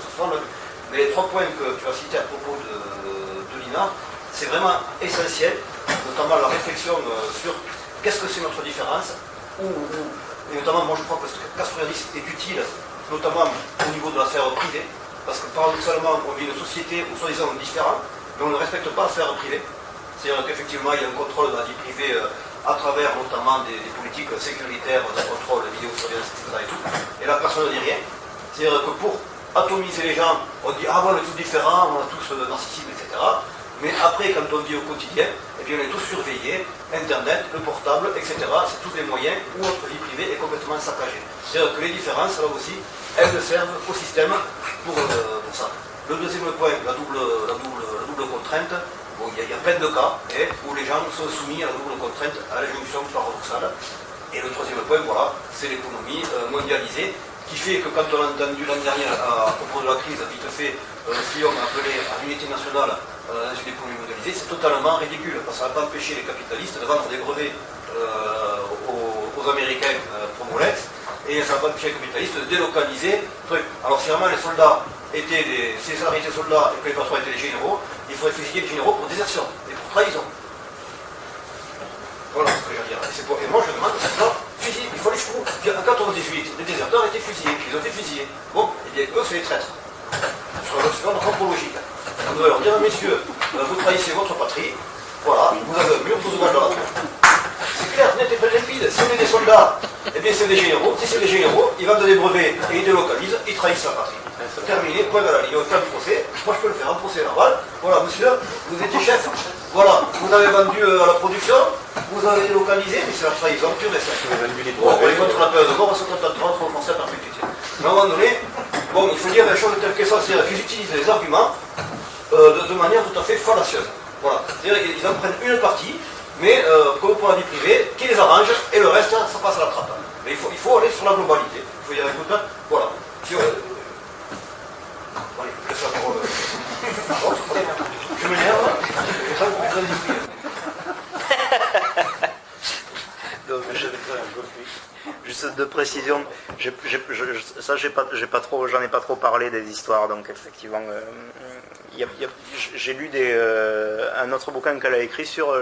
Mais les 3 points que tu as cités à propos de l'INA, c'est vraiment essentiel, notamment la réflexion sur qu'est-ce que c'est notre différence, et notamment moi je crois que Castoriadis est utile, notamment au niveau de la sphère privée. Parce que paradoxalement, on vit une société où soi-disant différent, mais on ne respecte pas la sphère privée. C'est-à-dire qu'effectivement, il y a un contrôle de la vie privée à travers notamment des politiques sécuritaires, de contrôle, de vidéosurveillance, etc. Et tout. Et là, personne ne dit rien. C'est-à-dire que pour atomiser les gens, on dit ah bon, on est tous différents, on a tous narcissisme, etc. Mais après, quand on dit au quotidien, eh bien, on est tous surveillés, Internet, le portable, etc. C'est tous des moyens où notre vie privée est complètement saccagée. C'est-à-dire que les différences, là aussi, elles servent au système pour ça. Le deuxième point, la double contrainte, bon, il y a plein de cas où les gens sont soumis à la double contrainte, à l'injonction paradoxale. Et le troisième point, voilà, c'est l'économie mondialisée, qui fait que quand on a entendu l'année dernière à propos de la crise, vite fait, Fillon a appelé à l'unité nationale dans une économie mondialisée, c'est totalement ridicule, parce que ça n'a pas empêché les capitalistes de vendre des brevets aux Américains pour Molex, et ça n'a pas empêché les capitalistes de délocaliser le truc. Alors si vraiment les soldats étaient si les salariés étaient soldats et que les patrons étaient les généraux, il faudrait fusiller les généraux pour désertion et pour trahison. Voilà ce que je veux dire. Et moi je demande, c'est ça, fusil, il faut les chevaux. En 98, les déserteurs étaient fusillés, ils ont été fusillés. Bon, et bien eux c'est les traîtres. Sur notre anthropologique. On doit leur dire, messieurs, vous trahissez votre patrie, voilà, vous avez un mur, vous ouvrez dans la tronche. C'est clair, net et pas limpide. Si on est des soldats, eh bien c'est des généraux. Si c'est des généraux, ils vendent des brevets et ils délocalisent, ils trahissent la patrie. Terminé, point à la ligne. On fait un procès. Moi je peux le faire, un procès verbal. Voilà, monsieur, vous étiez chef. Voilà, vous avez vendu à la production, vous avez délocalisé, mais c'est la trahison pure et simple. Bon, on est contre la période de mort, on se contente de rentrer au français à perpétuité. Mais à un moment donné, bon, il faut dire les choses telles qu'elles sont, c'est-à-dire qu'ils utilisent les arguments de manière tout à fait fallacieuse. Voilà, c'est-à-dire qu'ils en prennent une partie, mais comme pour la vie privée, qui les arrange, et le reste, ça passe à la trappe. Mais il faut aller sur la globalité. Il faut dire, écoute, voilà. Si allez, laisse la parole. Je m'énerve, et ça, vous pouvez dire. Donc, juste deux précisions. Ça, j'en ai pas trop parlé des histoires, donc effectivement, j'ai lu un autre bouquin qu'elle a écrit sur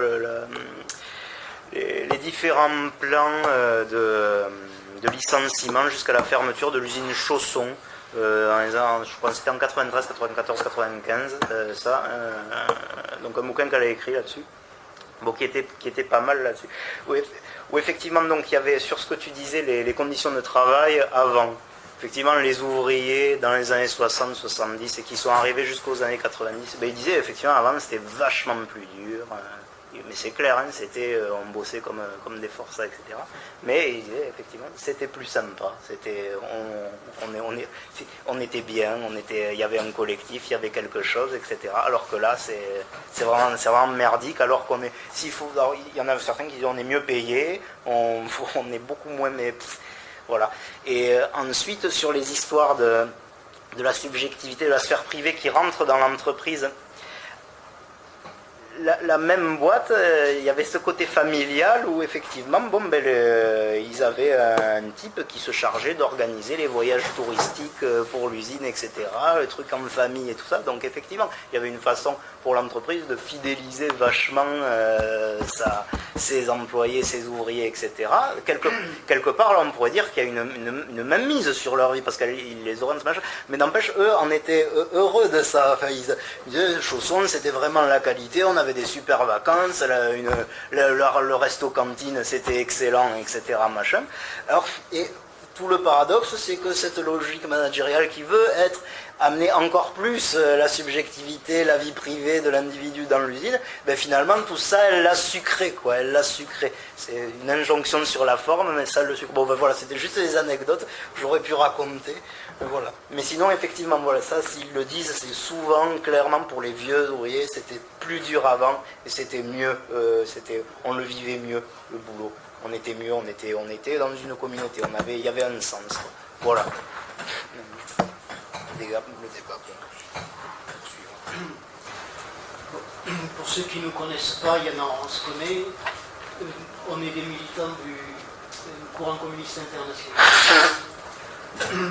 les différents plans de licenciement jusqu'à la fermeture de l'usine Chausson. Je crois que c'était en 93, 94, 95, donc un bouquin qu'elle a écrit là-dessus, bon, qui était pas mal là-dessus. Où effectivement, donc, il y avait, sur ce que tu disais, les conditions de travail avant. Effectivement, les ouvriers dans les années 60, 70 et qui sont arrivés jusqu'aux années 90, ben, ils disaient effectivement avant c'était vachement plus dur. Mais c'est clair, hein, on bossait comme des forçats, etc. Mais il disait effectivement, c'était plus sympa. On était bien, il y avait un collectif, il y avait quelque chose, etc. Alors que là, c'est vraiment merdique. Alors il y en a certains qui disent on est mieux payé, on est beaucoup moins, mais voilà. Et ensuite sur les histoires de la subjectivité de la sphère privée qui rentre dans l'entreprise. La même boîte, il y avait ce côté familial où effectivement, ils avaient un type qui se chargeait d'organiser les voyages touristiques pour l'usine, etc., le truc en famille et tout ça. Donc effectivement, il y avait une façon pour l'entreprise de fidéliser vachement ses employés, ses ouvriers, etc. Quelque part, là, on pourrait dire qu'il y a une mainmise sur leur vie parce qu'ils les auraient, mais n'empêche, eux en étaient heureux de ça. Enfin, ils disaient, Chausson, c'était vraiment la qualité, on avait des super vacances, le resto cantine c'était excellent, etc. Machin. Alors, et tout le paradoxe, c'est que cette logique managériale qui veut amener encore plus la subjectivité, la vie privée de l'individu dans l'usine, ben finalement tout ça, elle l'a sucré, quoi, elle l'a sucré. C'est une injonction sur la forme, mais ça le sucre. Bon ben voilà, c'était juste des anecdotes que j'aurais pu raconter. Voilà. Mais sinon, effectivement, voilà, ça, s'ils le disent, c'est souvent, clairement, pour les vieux ouvriers, c'était plus dur avant, et c'était mieux, on le vivait mieux, le boulot. On était mieux, on était dans une communauté, il y avait un sens, quoi. Voilà. Le débat. Pour ceux qui ne nous connaissent pas, il y en a, on se connaît, on est des militants du courant communiste international.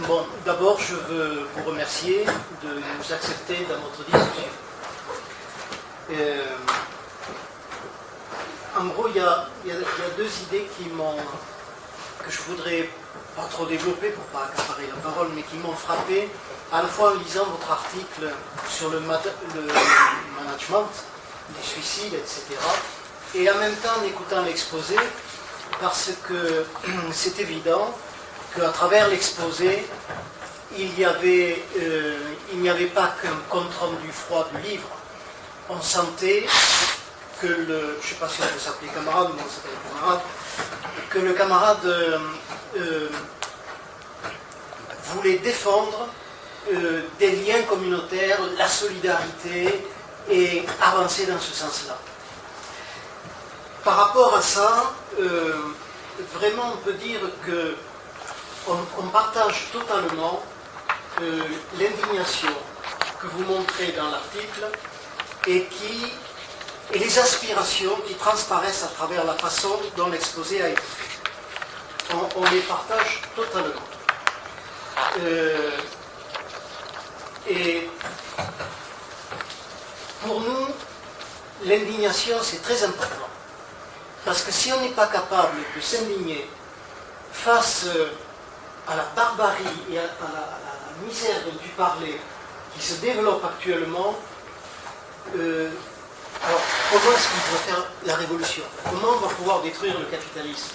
Bon, d'abord, je veux vous remercier de nous accepter dans notre discussion. En gros, il y a deux idées que je voudrais pas trop développer pour pas accaparer la parole, mais qui m'ont frappé, à la fois en lisant votre article sur le management du suicide, etc., et en même temps en écoutant l'exposé, parce que c'est évident qu'à travers l'exposé, il n'y avait pas qu'un compte rendu froid du livre. On sentait que je ne sais pas si on peut s'appeler camarade, mais on s'appelle camarade, que le camarade voulait défendre des liens communautaires, la solidarité, et avancer dans ce sens-là. Par rapport à ça, vraiment on peut dire que on partage totalement l'indignation que vous montrez dans l'article et les aspirations qui transparaissent à travers la façon dont l'exposé a été fait. On les partage totalement. Et pour nous, l'indignation, c'est très important. Parce que si on n'est pas capable de s'indigner face à la barbarie et à la misère dont tu parlais, qui se développe actuellement, alors comment est-ce qu'on pourrait faire la révolution? Comment on va pouvoir détruire le capitalisme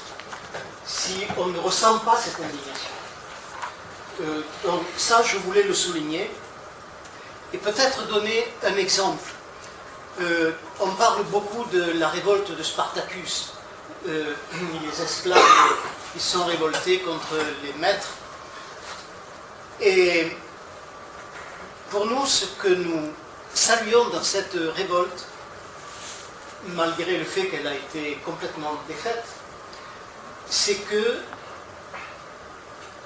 si on ne ressent pas cette indignation? Donc ça, je voulais le souligner. Et peut-être donner un exemple. On parle beaucoup de la révolte de Spartacus. Les esclaves, ils sont révoltés contre les maîtres. Et pour nous, ce que nous saluons dans cette révolte, malgré le fait qu'elle a été complètement défaite, c'est que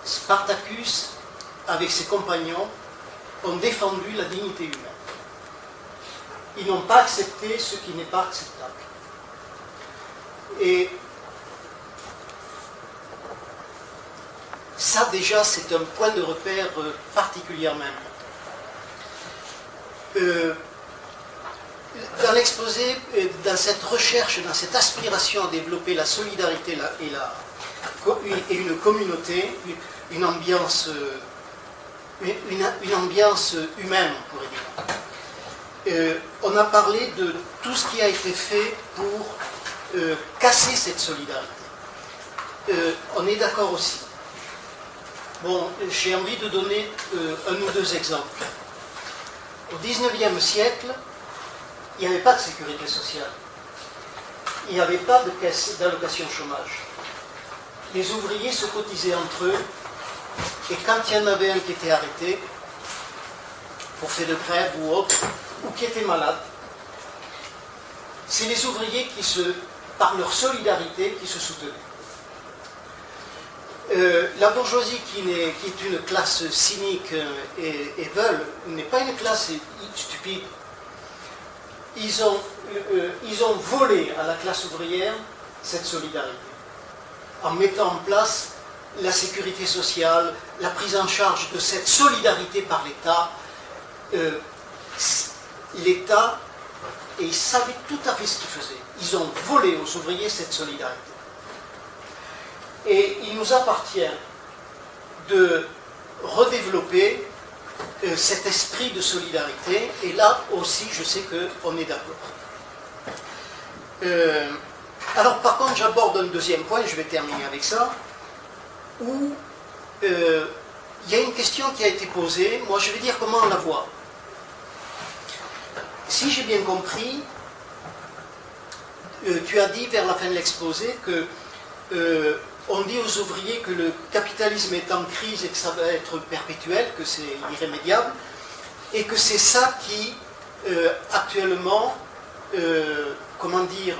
Spartacus, avec ses compagnons, ont défendu la dignité humaine. Ils n'ont pas accepté ce qui n'est pas acceptable. Et ça déjà, c'est un point de repère particulièrement important. Dans l'exposé, dans cette recherche, dans cette aspiration à développer la solidarité et une communauté, une ambiance humaine, on pourrait dire. On a parlé de tout ce qui a été fait pour casser cette solidarité. On est d'accord aussi. Bon, j'ai envie de donner un ou deux exemples. Au XIXe siècle, il n'y avait pas de sécurité sociale. Il n'y avait pas de caisse d'allocation chômage. Les ouvriers se cotisaient entre eux, et quand il y en avait un qui était arrêté, pour fait de grève ou autre, ou qui était malade, c'est les ouvriers qui, par leur solidarité, qui se soutenaient. La bourgeoisie, qui est une classe cynique et veule, n'est pas une classe stupide. Ils ont volé à la classe ouvrière cette solidarité, en mettant en place la sécurité sociale, la prise en charge de cette solidarité par l'État. L'État, et ils savaient tout à fait ce qu'ils faisaient. Ils ont volé aux ouvriers cette solidarité. Et il nous appartient de redévelopper cet esprit de solidarité, et là aussi je sais qu'on est d'accord. Alors par contre j'aborde un deuxième point, je vais terminer avec ça, où il y a une question qui a été posée. Moi, je vais dire comment on la voit. Si j'ai bien compris, tu as dit vers la fin de l'exposé que on dit aux ouvriers que le capitalisme est en crise et que ça va être perpétuel, que c'est irrémédiable, et que c'est ça qui, actuellement, comment dire,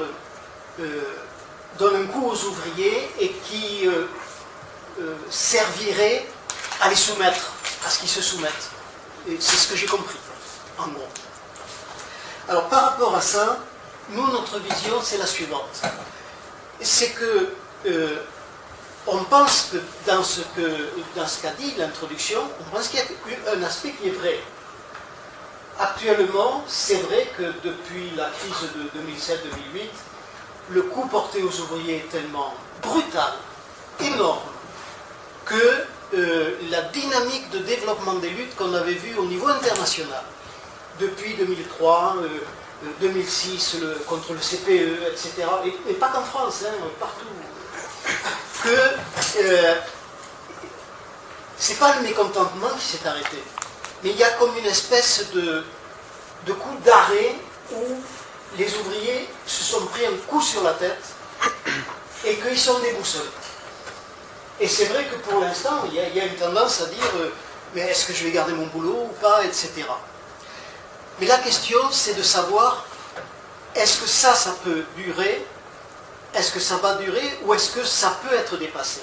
donne un coup aux ouvriers et qui servirait à les soumettre, à ce qu'ils se soumettent. Et c'est ce que j'ai compris, en gros. Alors, par rapport à ça, nous, notre vision, c'est la suivante. C'est que on pense que dans ce qu'a dit l'introduction, on pense qu'il y a un aspect qui est vrai. Actuellement, c'est vrai que depuis la crise de 2007-2008, le coup porté aux ouvriers est tellement brutal, énorme, que la dynamique de développement des luttes qu'on avait vues au niveau international, depuis 2003, 2006, contre le CPE, etc., et pas qu'en France, hein, partout, que c'est pas le mécontentement qui s'est arrêté, mais il y a comme une espèce de coup d'arrêt où les ouvriers se sont pris un coup sur la tête et qu'ils sont déboussolés. Et c'est vrai que pour l'instant, il y a une tendance à dire mais est-ce que je vais garder mon boulot ou pas, etc. Mais la question, c'est de savoir est-ce que ça peut durer, est-ce que ça va durer ou est-ce que ça peut être dépassé.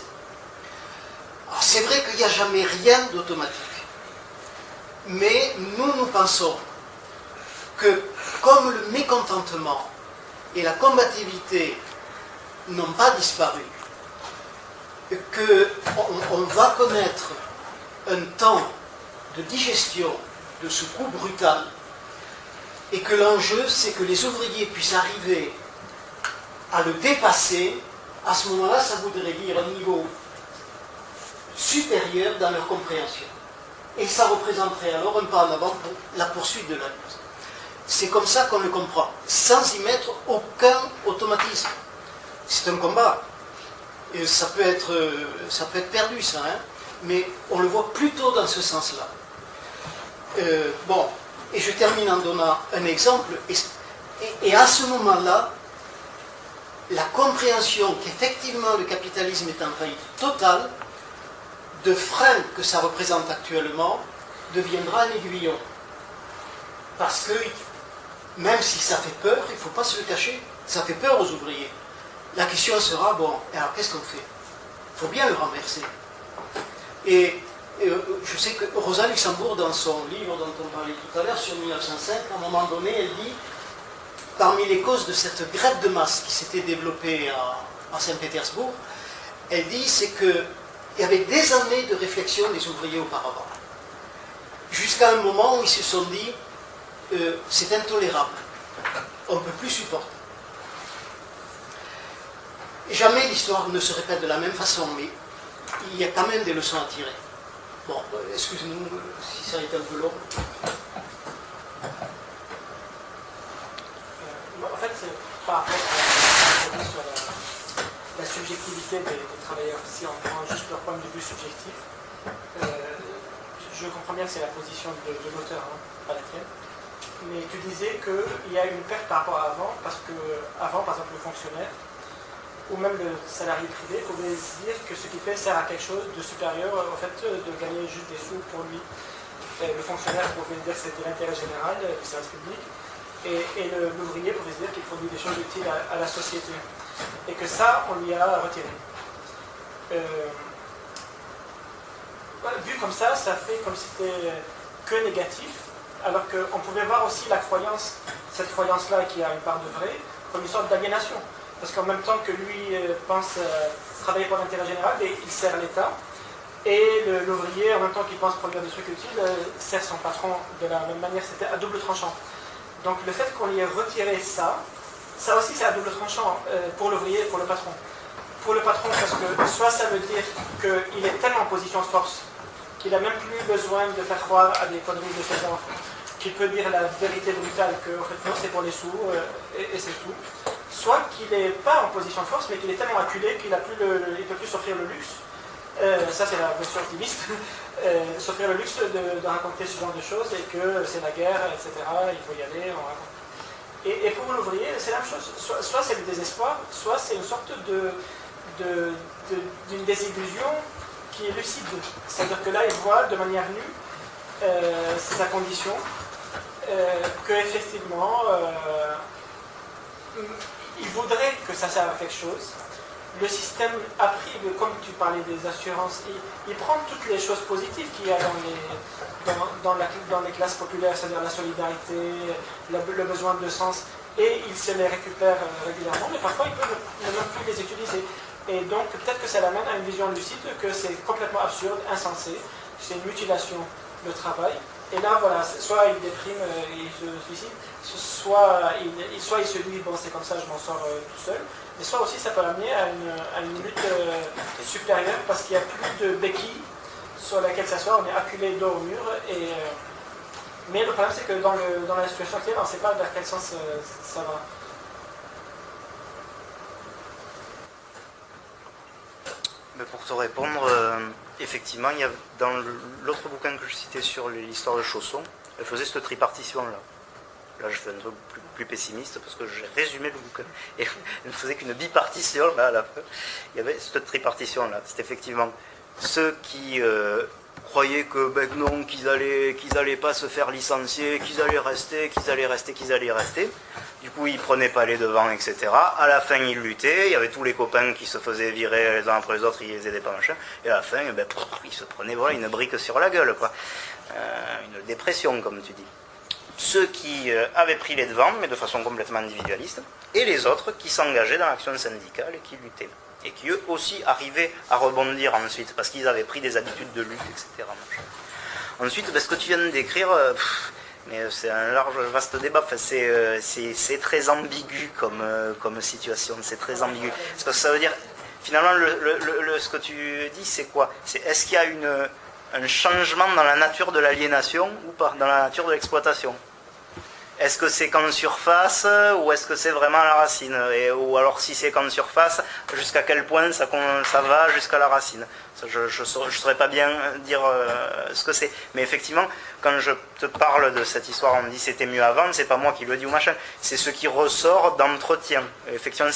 Alors c'est vrai qu'il n'y a jamais rien d'automatique. Mais nous pensons que comme le mécontentement et la combativité n'ont pas disparu, qu'on va connaître un temps de digestion de ce coup brutal et que l'enjeu c'est que les ouvriers puissent arriver à le dépasser. À ce moment-là, ça voudrait dire un niveau supérieur dans leur compréhension. Et ça représenterait alors un pas en avant pour la poursuite de la lutte. C'est comme ça qu'on le comprend, sans y mettre aucun automatisme. C'est un combat. Et ça peut être perdu, ça, hein, mais on le voit plutôt dans ce sens-là. Bon, et je termine en donnant un exemple. Et à ce moment-là, la compréhension qu'effectivement le capitalisme est en faillite totale, de frein que ça représente actuellement, deviendra un aiguillon. Parce que, même si ça fait peur, il ne faut pas se le cacher, ça fait peur aux ouvriers. La question sera, bon, alors qu'est-ce qu'on fait? Il faut bien le renverser. Et je sais que Rosa Luxembourg, dans son livre dont on parlait tout à l'heure, sur 1905, à un moment donné, elle dit, parmi les causes de cette grève de masse qui s'était développée à Saint-Pétersbourg, elle dit, c'est qu'il y avait des années de réflexion des ouvriers auparavant. Jusqu'à un moment où ils se sont dit, c'est intolérable, on ne peut plus supporter. Jamais l'histoire ne se répète de la même façon, mais il y a quand même des leçons à tirer. Bon, excusez-nous si ça a été un peu long. En fait, c'est par rapport sur la subjectivité des travailleurs. Si on prend juste leur point de vue subjectif, je comprends bien que c'est la position de l'auteur, hein, pas la tienne. Mais tu disais qu'il y a une perte par rapport à avant, parce que avant, par exemple, le fonctionnaire, ou même le salarié privé, pouvait se dire que ce qu'il fait sert à quelque chose de supérieur au fait de gagner juste des sous pour lui. Le fonctionnaire pouvait se dire que c'est de l'intérêt général, du service public, et l'ouvrier pouvait se dire qu'il produit des choses utiles à la société. Et que ça, on lui a retiré. Vu comme ça fait comme si c'était que négatif, alors qu'on pouvait voir aussi la croyance, cette croyance-là qui a une part de vrai, comme une sorte d'aliénation. Parce qu'en même temps que lui pense travailler pour l'intérêt général, et il sert l'État, et l'ouvrier, en même temps qu'il pense produire des trucs utiles, sert son patron de la même manière. C'était à double tranchant. Donc le fait qu'on lui ait retiré ça aussi c'est à double tranchant pour l'ouvrier et pour le patron. Pour le patron, parce que soit ça veut dire qu'il est tellement en position de force qu'il n'a même plus besoin de faire croire à des conneries de ses enfants, qu'il peut dire la vérité brutale que en fait, non, c'est pour les sous, et c'est tout. Soit qu'il n'est pas en position de force, mais qu'il est tellement acculé qu'il ne peut plus s'offrir le luxe Ça, c'est la version optimiste. S'offrir le luxe de raconter ce genre de choses et que c'est la guerre, etc. Il faut y aller, on raconte. Et pour l'ouvrier, c'est la même chose. Soit c'est le désespoir, soit c'est une sorte d'une désillusion qui est lucide. C'est-à-dire que là, il voit de manière nue sa condition, qu'effectivement, il voudrait que ça serve à quelque chose. Le système a pris, comme tu parlais des assurances, il prend toutes les choses positives qu'il y a dans les classes populaires, c'est-à-dire la solidarité, le besoin de sens, et il se les récupère régulièrement, mais parfois il peut ne même plus les utiliser. Et donc peut-être que ça l'amène à une vision lucide que c'est complètement absurde, insensé, que c'est une mutilation de travail. Et là, voilà, soit il déprime et il se suicide, soit il se dit, bon, c'est comme ça, je m'en sors tout seul. Mais soit aussi, ça peut l'amener à une lutte supérieure, parce qu'il n'y a plus de béquilles sur laquelle s'asseoir, on est acculé dos au mur. Mais le problème, c'est que dans la situation actuelle, on ne sait pas vers quel sens ça va. Mais pour te répondre, effectivement, il y a, dans l'autre bouquin que je citais sur l'histoire de Chausson, elle faisait cette tripartition-là. Là, je fais un truc plus pessimiste parce que j'ai résumé le bouquin. Et elle ne faisait qu'une bipartition, là, à la fin. Il y avait cette tripartition-là. C'est effectivement ceux qui croyaient que, ben non, qu'ils allaient pas se faire licencier, qu'ils allaient rester. Du coup, ils prenaient pas les devants, etc. À la fin, ils luttaient. Il y avait tous les copains qui se faisaient virer les uns après les autres, ils les aidaient pas, machin. Et à la fin, ben, ils se prenaient une brique sur la gueule, quoi. Une dépression, comme tu dis. Ceux qui avaient pris les devants, mais de façon complètement individualiste, et les autres qui s'engageaient dans l'action syndicale et qui luttaient. Et qui eux aussi arrivaient à rebondir ensuite, parce qu'ils avaient pris des habitudes de lutte, etc. Ensuite, ben, ce que tu viens de décrire, mais c'est un large, vaste débat, enfin, c'est très ambigu comme situation, c'est très ambigu. Parce que ça veut dire, finalement, ce que tu dis, c'est quoi? Est-ce qu'il y a un changement dans la nature de l'aliénation ou pas, dans la nature de l'exploitation? Est-ce que c'est qu'en surface ou est-ce que c'est vraiment à la racine? Ou alors si c'est qu'en surface, jusqu'à quel point ça va jusqu'à la racine? Ça, je ne saurais pas bien dire ce que c'est. Mais effectivement, quand je te parle de cette histoire, on me dit c'était mieux avant, c'est pas moi qui le dis ou machin, c'est ce qui ressort d'entretien. Effectivement,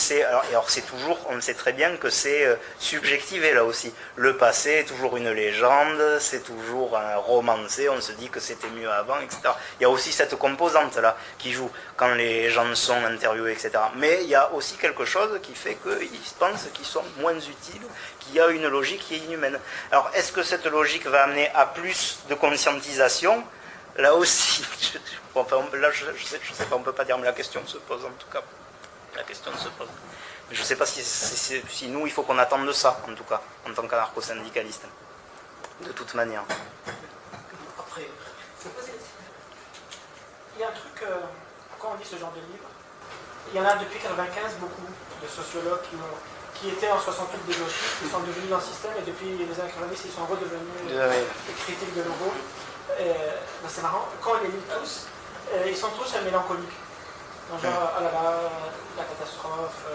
alors c'est toujours, on sait très bien que c'est subjectivé là aussi. Le passé est toujours une légende, c'est toujours un romancé, on se dit que c'était mieux avant, etc. Il y a aussi cette composante là qui joue quand les gens sont interviewés, etc. Mais il y a aussi quelque chose qui fait qu'ils pensent qu'ils sont moins utiles, qu'il y a une logique qui est inhumaine. Alors, est-ce que cette logique va amener à plus de conscientisation? Là aussi, là, je sais pas, on ne peut pas dire, mais la question se pose en tout cas. La question se pose. Mais je ne sais pas si nous, il faut qu'on attende ça, en tout cas, en tant qu'anarcho-syndicaliste. De toute manière. Après, il y a un truc, quand on lit ce genre de livre, il y en a depuis 1995 beaucoup de sociologues qui étaient en 68 des gauchistes, qui sont devenus dans le système et depuis les années 90 ils sont redevenus critiques de nouveau. Ben c'est marrant, quand on les lit tous, ils sont tous mélancoliques. Genre, ah là là, la catastrophe.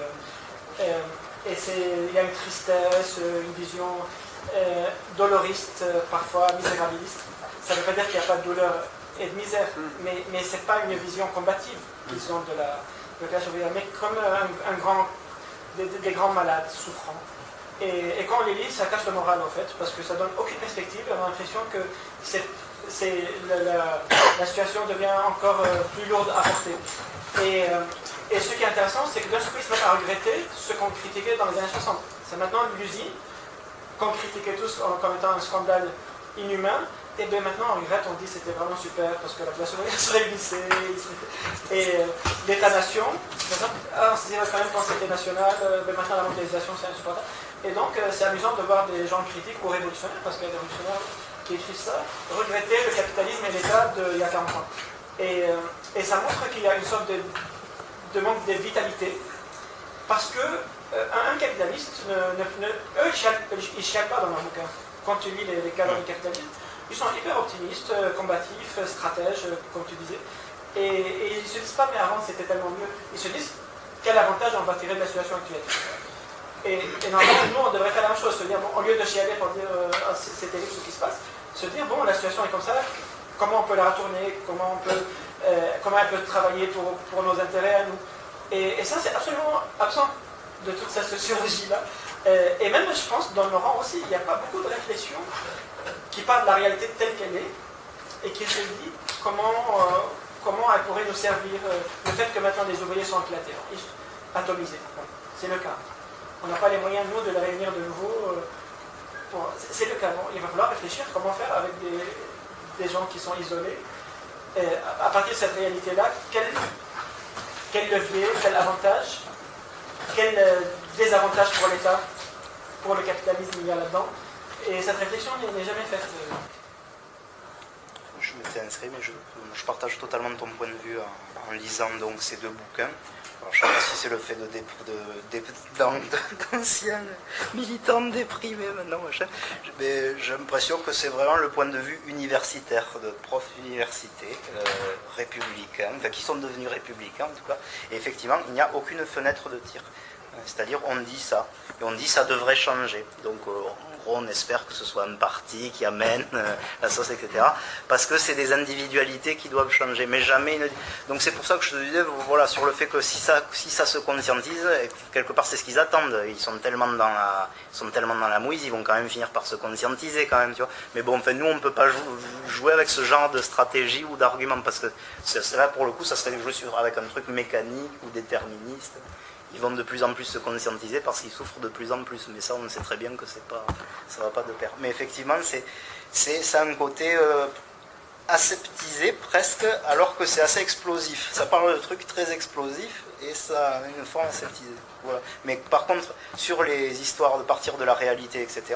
Et il y a une tristesse, une vision doloriste, parfois misérabiliste. Ça ne veut pas dire qu'il n'y a pas de douleur et de misère, mais ce n'est pas une vision combative qu'ils ont de la classe ouvrière, mais comme des grands malades souffrants. Et quand on les lit, ça cache le moral en fait, parce que ça donne aucune perspective, on a l'impression que la situation devient encore plus lourde à porter. Et ce qui est intéressant, c'est que d'un coup, ils se mettent à regretter ce qu'on critiquait dans les années 60. C'est maintenant l'usine qu'on critiquait tous comme étant un scandale inhumain, et bien maintenant on regrette, on dit c'était vraiment super parce que la classe ouvrière se réunissait. Et l'État-nation, on se disait quand même quand c'était national, mais maintenant la mondialisation c'est insupportable. Et donc c'est amusant de voir des gens critiques ou révolutionnaires, parce qu'il y a des révolutionnaires qui écrivent ça, regretter le capitalisme et l'État d'il y a 40 ans. Et ça montre qu'il y a une sorte de manque de vitalité, parce que un capitaliste, eux ils ne chialent pas dans leur bouquin. Quand tu lis les cadres du capitalisme, ils sont hyper optimistes, combatifs, stratèges, comme tu disais. Et ils ne se disent pas, mais avant c'était tellement mieux. Ils se disent, quel avantage on va tirer de la situation actuelle. Et normalement, nous, on devrait faire la même chose, se dire, bon, au lieu de chialer pour dire ah, c'est terrible ce qui se passe, se dire, bon, la situation est comme ça, comment on peut la retourner, comment elle peut travailler pour nos intérêts à nous. Et ça, c'est absolument absent de toute cette sociologie-là. Et même, je pense, dans le rang aussi, il n'y a pas beaucoup de réflexion qui parle de la réalité telle qu'elle est et qui se dit comment elle pourrait nous servir. Le fait que maintenant les ouvriers sont éclatés, atomisés. C'est le cas. On n'a pas les moyens, nous, de les réunir de nouveau. C'est le cas. Bon, il va falloir réfléchir comment faire avec des gens qui sont isolés. À partir de cette réalité-là, quel levier, quel avantage, quel désavantage pour l'État, pour le capitalisme il y a là-dedans. Et cette réflexion n'est jamais faite. Je m'étais inscrit, mais je partage totalement ton point de vue en lisant donc ces deux bouquins. Alors, je ne sais pas si c'est le fait d'anciens militants déprimés maintenant, mais j'ai l'impression que c'est vraiment le point de vue universitaire, de profs d'université républicains, enfin, qui sont devenus républicains en tout cas. Et effectivement, il n'y a aucune fenêtre de tir. C'est-à-dire, on dit ça, et on dit ça devrait changer. Donc, en gros, on espère que ce soit un parti qui amène la sauce, etc. Parce que c'est des individualités qui doivent changer, mais jamais une... Donc, c'est pour ça que je te disais, voilà, sur le fait que si ça se conscientise, quelque part, c'est ce qu'ils attendent. Ils sont tellement dans la mouise, ils vont quand même finir par se conscientiser, quand même, tu vois. Mais bon, enfin, nous, on ne peut pas jouer avec ce genre de stratégie ou d'argument, parce que là, pour le coup, ça serait jouer avec un truc mécanique ou déterministe. Ils vont de plus en plus se conscientiser parce qu'ils souffrent de plus en plus. Mais ça, on sait très bien que ça ne va pas de pair. Mais effectivement, ça a un côté aseptisé presque, alors que c'est assez explosif. Ça parle de trucs très explosifs et ça a une forme aseptisée. Voilà. Mais par contre, sur les histoires de partir de la réalité, etc.,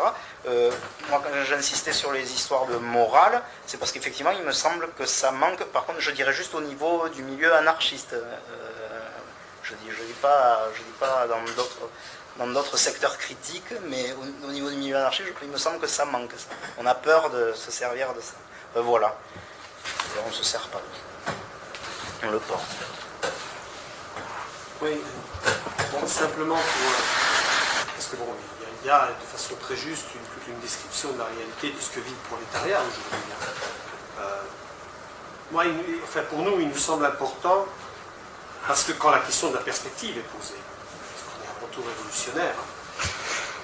moi, quand j'insistais sur les histoires de morale, c'est parce qu'effectivement, il me semble que ça manque. Par contre, je dirais juste au niveau du milieu anarchiste. Je dis pas dans d'autres secteurs critiques, mais au niveau du milieu anarchiste, il me semble que ça manque. Ça. On a peur de se servir de ça. Voilà. Et on ne se sert pas. On le porte. Oui. Bon, simplement pour... Parce que bon, il y a de façon très juste toute une description de la réalité de ce que vit le prolétariat aujourd'hui. Pour nous, il nous semble important. Parce que quand la question de la perspective est posée, parce qu'on est avant tout révolutionnaire,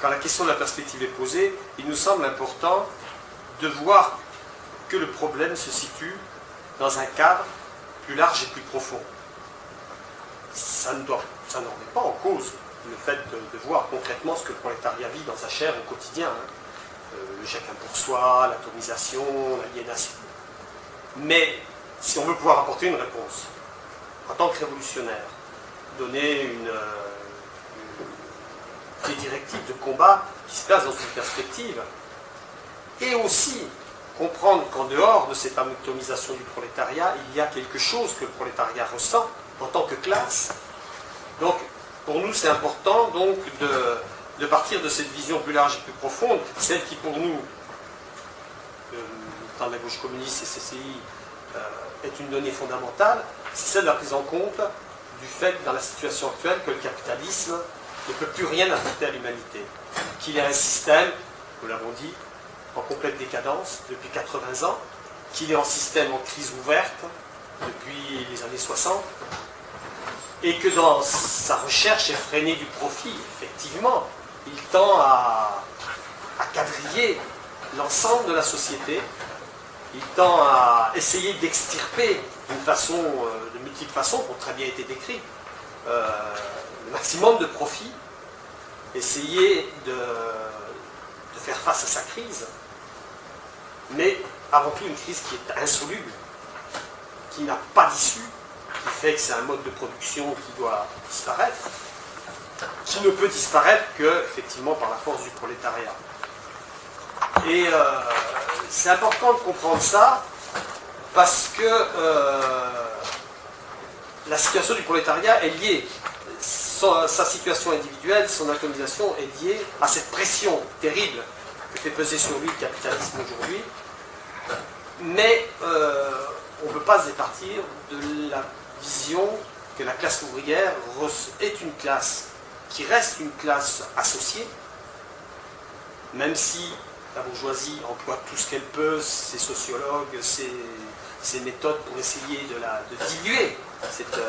quand la question de la perspective est posée, il nous semble important de voir que le problème se situe dans un cadre plus large et plus profond. Ça ne remet pas en cause le fait de voir concrètement ce que le prolétariat vit dans sa chair au quotidien. Le chacun pour soi, l'atomisation, l'aliénation. Mais si on veut pouvoir apporter une réponse, en tant que révolutionnaire, donner des directives de combat qui se placent dans une perspective, et aussi comprendre qu'en dehors de cette atomisation du prolétariat, il y a quelque chose que le prolétariat ressent en tant que classe. Donc, pour nous, c'est important donc de partir de cette vision plus large et plus profonde, celle qui pour nous, dans la gauche communiste et CCI, est une donnée fondamentale, c'est celle de la prise en compte du fait, dans la situation actuelle, que le capitalisme ne peut plus rien apporter à l'humanité. Qu'il est un système, nous l'avons dit, en complète décadence depuis 80 ans, qu'il est en système en crise ouverte depuis les années 60, et que dans sa recherche effrénée du profit, effectivement, il tend à quadriller l'ensemble de la société. Il tend à essayer d'extirper de multiples façons, qui ont très bien été décrites, le maximum de profit, essayer de faire face à sa crise, mais avant tout une crise qui est insoluble, qui n'a pas d'issue, qui fait que c'est un mode de production qui doit disparaître, qui ne peut disparaître que, effectivement, par la force du prolétariat. Et c'est important de comprendre ça, parce que la situation du prolétariat est liée, sa situation individuelle, son atomisation est liée à cette pression terrible que fait peser sur lui le capitalisme aujourd'hui. Mais on ne peut pas se départir de la vision que la classe ouvrière est une classe qui reste une classe associée, même si la bourgeoisie emploie tout ce qu'elle peut, ses sociologues, ses méthodes pour essayer de diluer cette...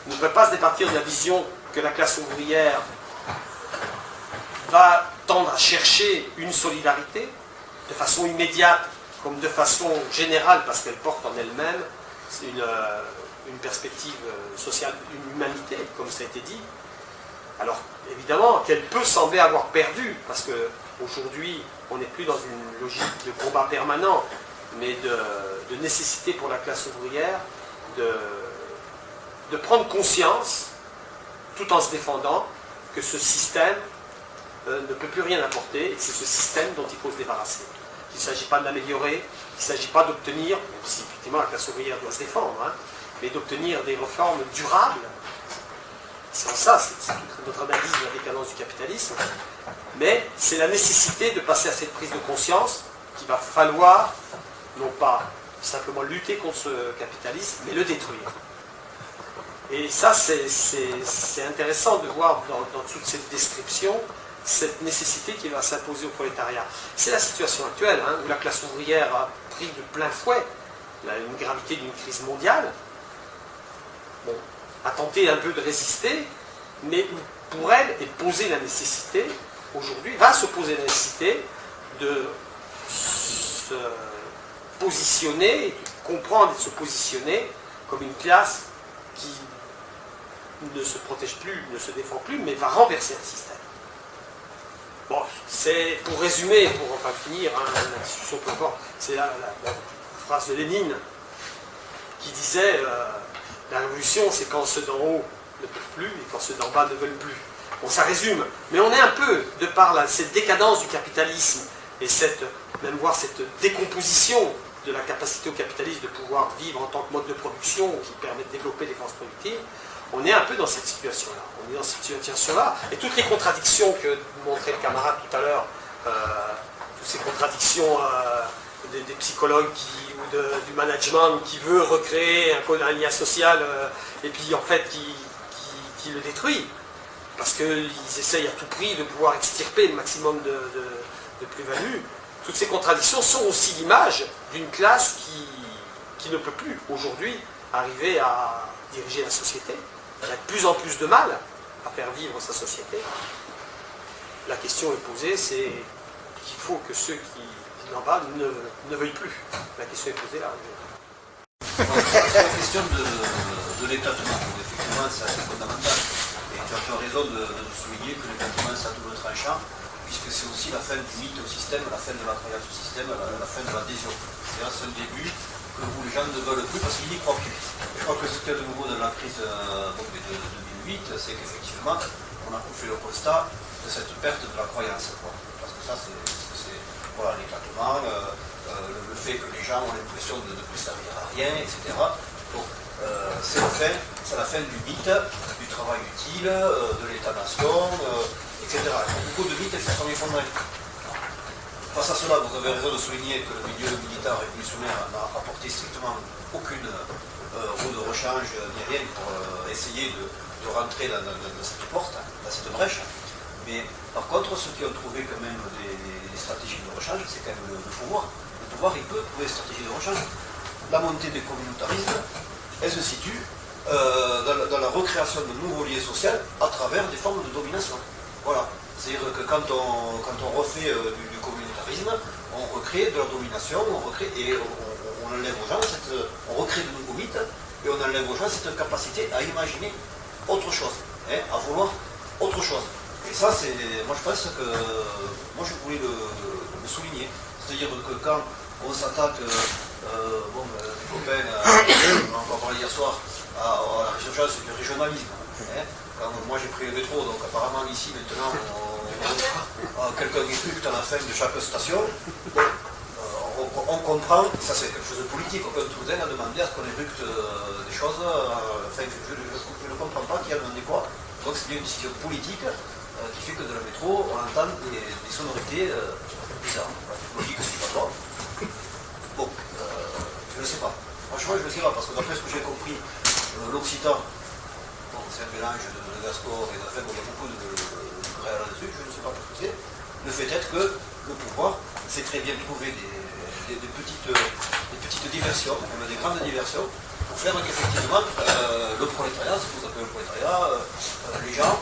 on ne peut pas se départir de la vision que la classe ouvrière va tendre à chercher une solidarité de façon immédiate comme de façon générale, parce qu'elle porte en elle-même une perspective sociale, une humanité, comme ça a été dit. Alors, évidemment, qu'elle peut sembler avoir perdu, parce qu'aujourd'hui, on n'est plus dans une logique de combat permanent, mais de nécessité pour la classe ouvrière de prendre conscience, tout en se défendant, que ce système ne peut plus rien apporter, et que c'est ce système dont il faut se débarrasser. Il ne s'agit pas de l'améliorer, il ne s'agit pas d'obtenir, même si effectivement la classe ouvrière doit se défendre, hein, mais d'obtenir des réformes durables. C'est ça, c'est notre analyse de la décadence du capitalisme. Mais c'est la nécessité de passer à cette prise de conscience qu'il va falloir, non pas simplement lutter contre ce capitalisme, mais le détruire. Et ça, c'est intéressant de voir dans toute cette description cette nécessité qui va s'imposer au prolétariat. C'est la situation actuelle, hein, où la classe ouvrière a pris de plein fouet une gravité d'une crise mondiale, bon, a tenté un peu de résister, mais pour elle est posée la nécessité, aujourd'hui, va se poser la nécessité de se positionner, de comprendre et de se positionner comme une classe qui ne se protège plus, ne se défend plus, mais va renverser un système. Bon, c'est pour résumer, pour enfin finir, hein, la discussion peu importe, c'est la phrase de Lénine qui disait la révolution, c'est quand ceux d'en haut ne peuvent plus et quand ceux d'en bas ne veulent plus. Bon, ça résume, mais on est un peu, de par cette décadence du capitalisme et même voir cette décomposition de la capacité au capitalisme de pouvoir vivre en tant que mode de production qui permet de développer des forces productives, on est un peu dans cette situation-là. On est dans cette situation-là. Et toutes les contradictions que montrait le camarade tout à l'heure, toutes ces contradictions des psychologues ou du management qui veut recréer un lien social et puis en fait qui le détruit. Parce qu'ils essayent à tout prix de pouvoir extirper le maximum de plus-value. Toutes ces contradictions sont aussi l'image d'une classe qui ne peut plus aujourd'hui arriver à diriger la société, qui a de plus en plus de mal à faire vivre sa société. La question est posée, c'est qu'il faut que ceux qui en bas ne veuillent plus. La question est posée là. C'est la question de l'éclatement. Effectivement, c'est assez fondamental. Et tu as raison de souligner que l'éclatement, c'est à double tranchant, puisque c'est aussi la fin du mythe au système, la fin de la croyance au système, la fin de l'adhésion. C'est-à-dire c'est un début où les gens ne veulent plus parce qu'ils n'y croient plus. Je crois que ce qu'il y a de nouveau dans la crise de 2008, c'est qu'effectivement, on a fait le constat de cette perte de la croyance. Parce que ça, c'est voilà, l'éclatement, le fait que les gens ont l'impression de ne plus servir à rien, etc. Donc, c'est la fin du mythe, du travail utile, de l'État-nation, etc. Il y a beaucoup de mythes qui se sont effondrés. Face à cela, vous avez raison de souligner que le milieu militaire révolutionnaire n'a apporté strictement aucune roue de rechange ni rien pour essayer de rentrer dans cette porte, dans cette brèche. Mais par contre, ceux qui ont trouvé quand même des stratégies de rechange, c'est quand même le pouvoir. Le pouvoir, il peut trouver des stratégies de rechange. La montée des communautarismes, elle se situe dans la recréation de nouveaux liens sociaux à travers des formes de domination. Voilà. C'est-à-dire que quand on refait du communautarisme, on recrée de la domination, on enlève aux gens on recrée de nouveaux mythes et on enlève aux gens cette capacité à imaginer autre chose, hein, à vouloir autre chose. Et ça, moi je pense que je voulais le souligner. C'est-à-dire que quand on s'attaque, les copains, on en a parlé hier soir, à la résurgence du régionalisme. Hein. Moi j'ai pris le métro, donc apparemment ici maintenant quelqu'un éructe à la fin de chaque station. Bon, on comprend, ça c'est quelque chose de politique, aucun Trudeau a demandé à ce qu'on éructe des choses, enfin je ne comprends pas qui a demandé quoi. Donc c'est bien une décision politique qui fait que dans le métro on entend des sonorités bizarres. Logique, c'est pas toi. Bon, je ne sais pas. Franchement je ne sais pas, parce que d'après ce que j'ai compris, l'Occitan, bon, c'est un mélange de Gascor et de il y a beaucoup de grès là-dessus, je ne sais pas ce que c'est. Le fait est que le pouvoir sait très bien trouver des petites diversions, même des grandes diversions, pour faire qu'effectivement le prolétariat, ce que vous appelez le prolétariat, les gens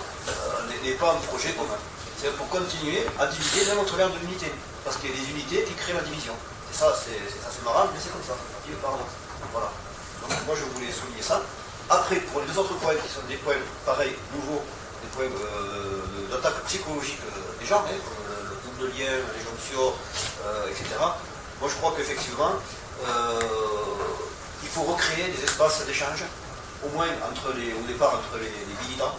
n'aient pas un projet commun. C'est pour continuer à diviser même au travers de l'unité. Parce qu'il y a des unités qui créent la division. Et ça, c'est marrant, mais c'est comme ça, c'est parti de paradoxe. Voilà. Donc moi je voulais souligner ça. Après, pour les deux autres points qui sont des points pareils, nouveaux, des points d'attaque psychologique des gens, hein, comme le double lien, les jonctions, etc. Moi je crois qu'effectivement, il faut recréer des espaces d'échange, au moins au départ entre les militants.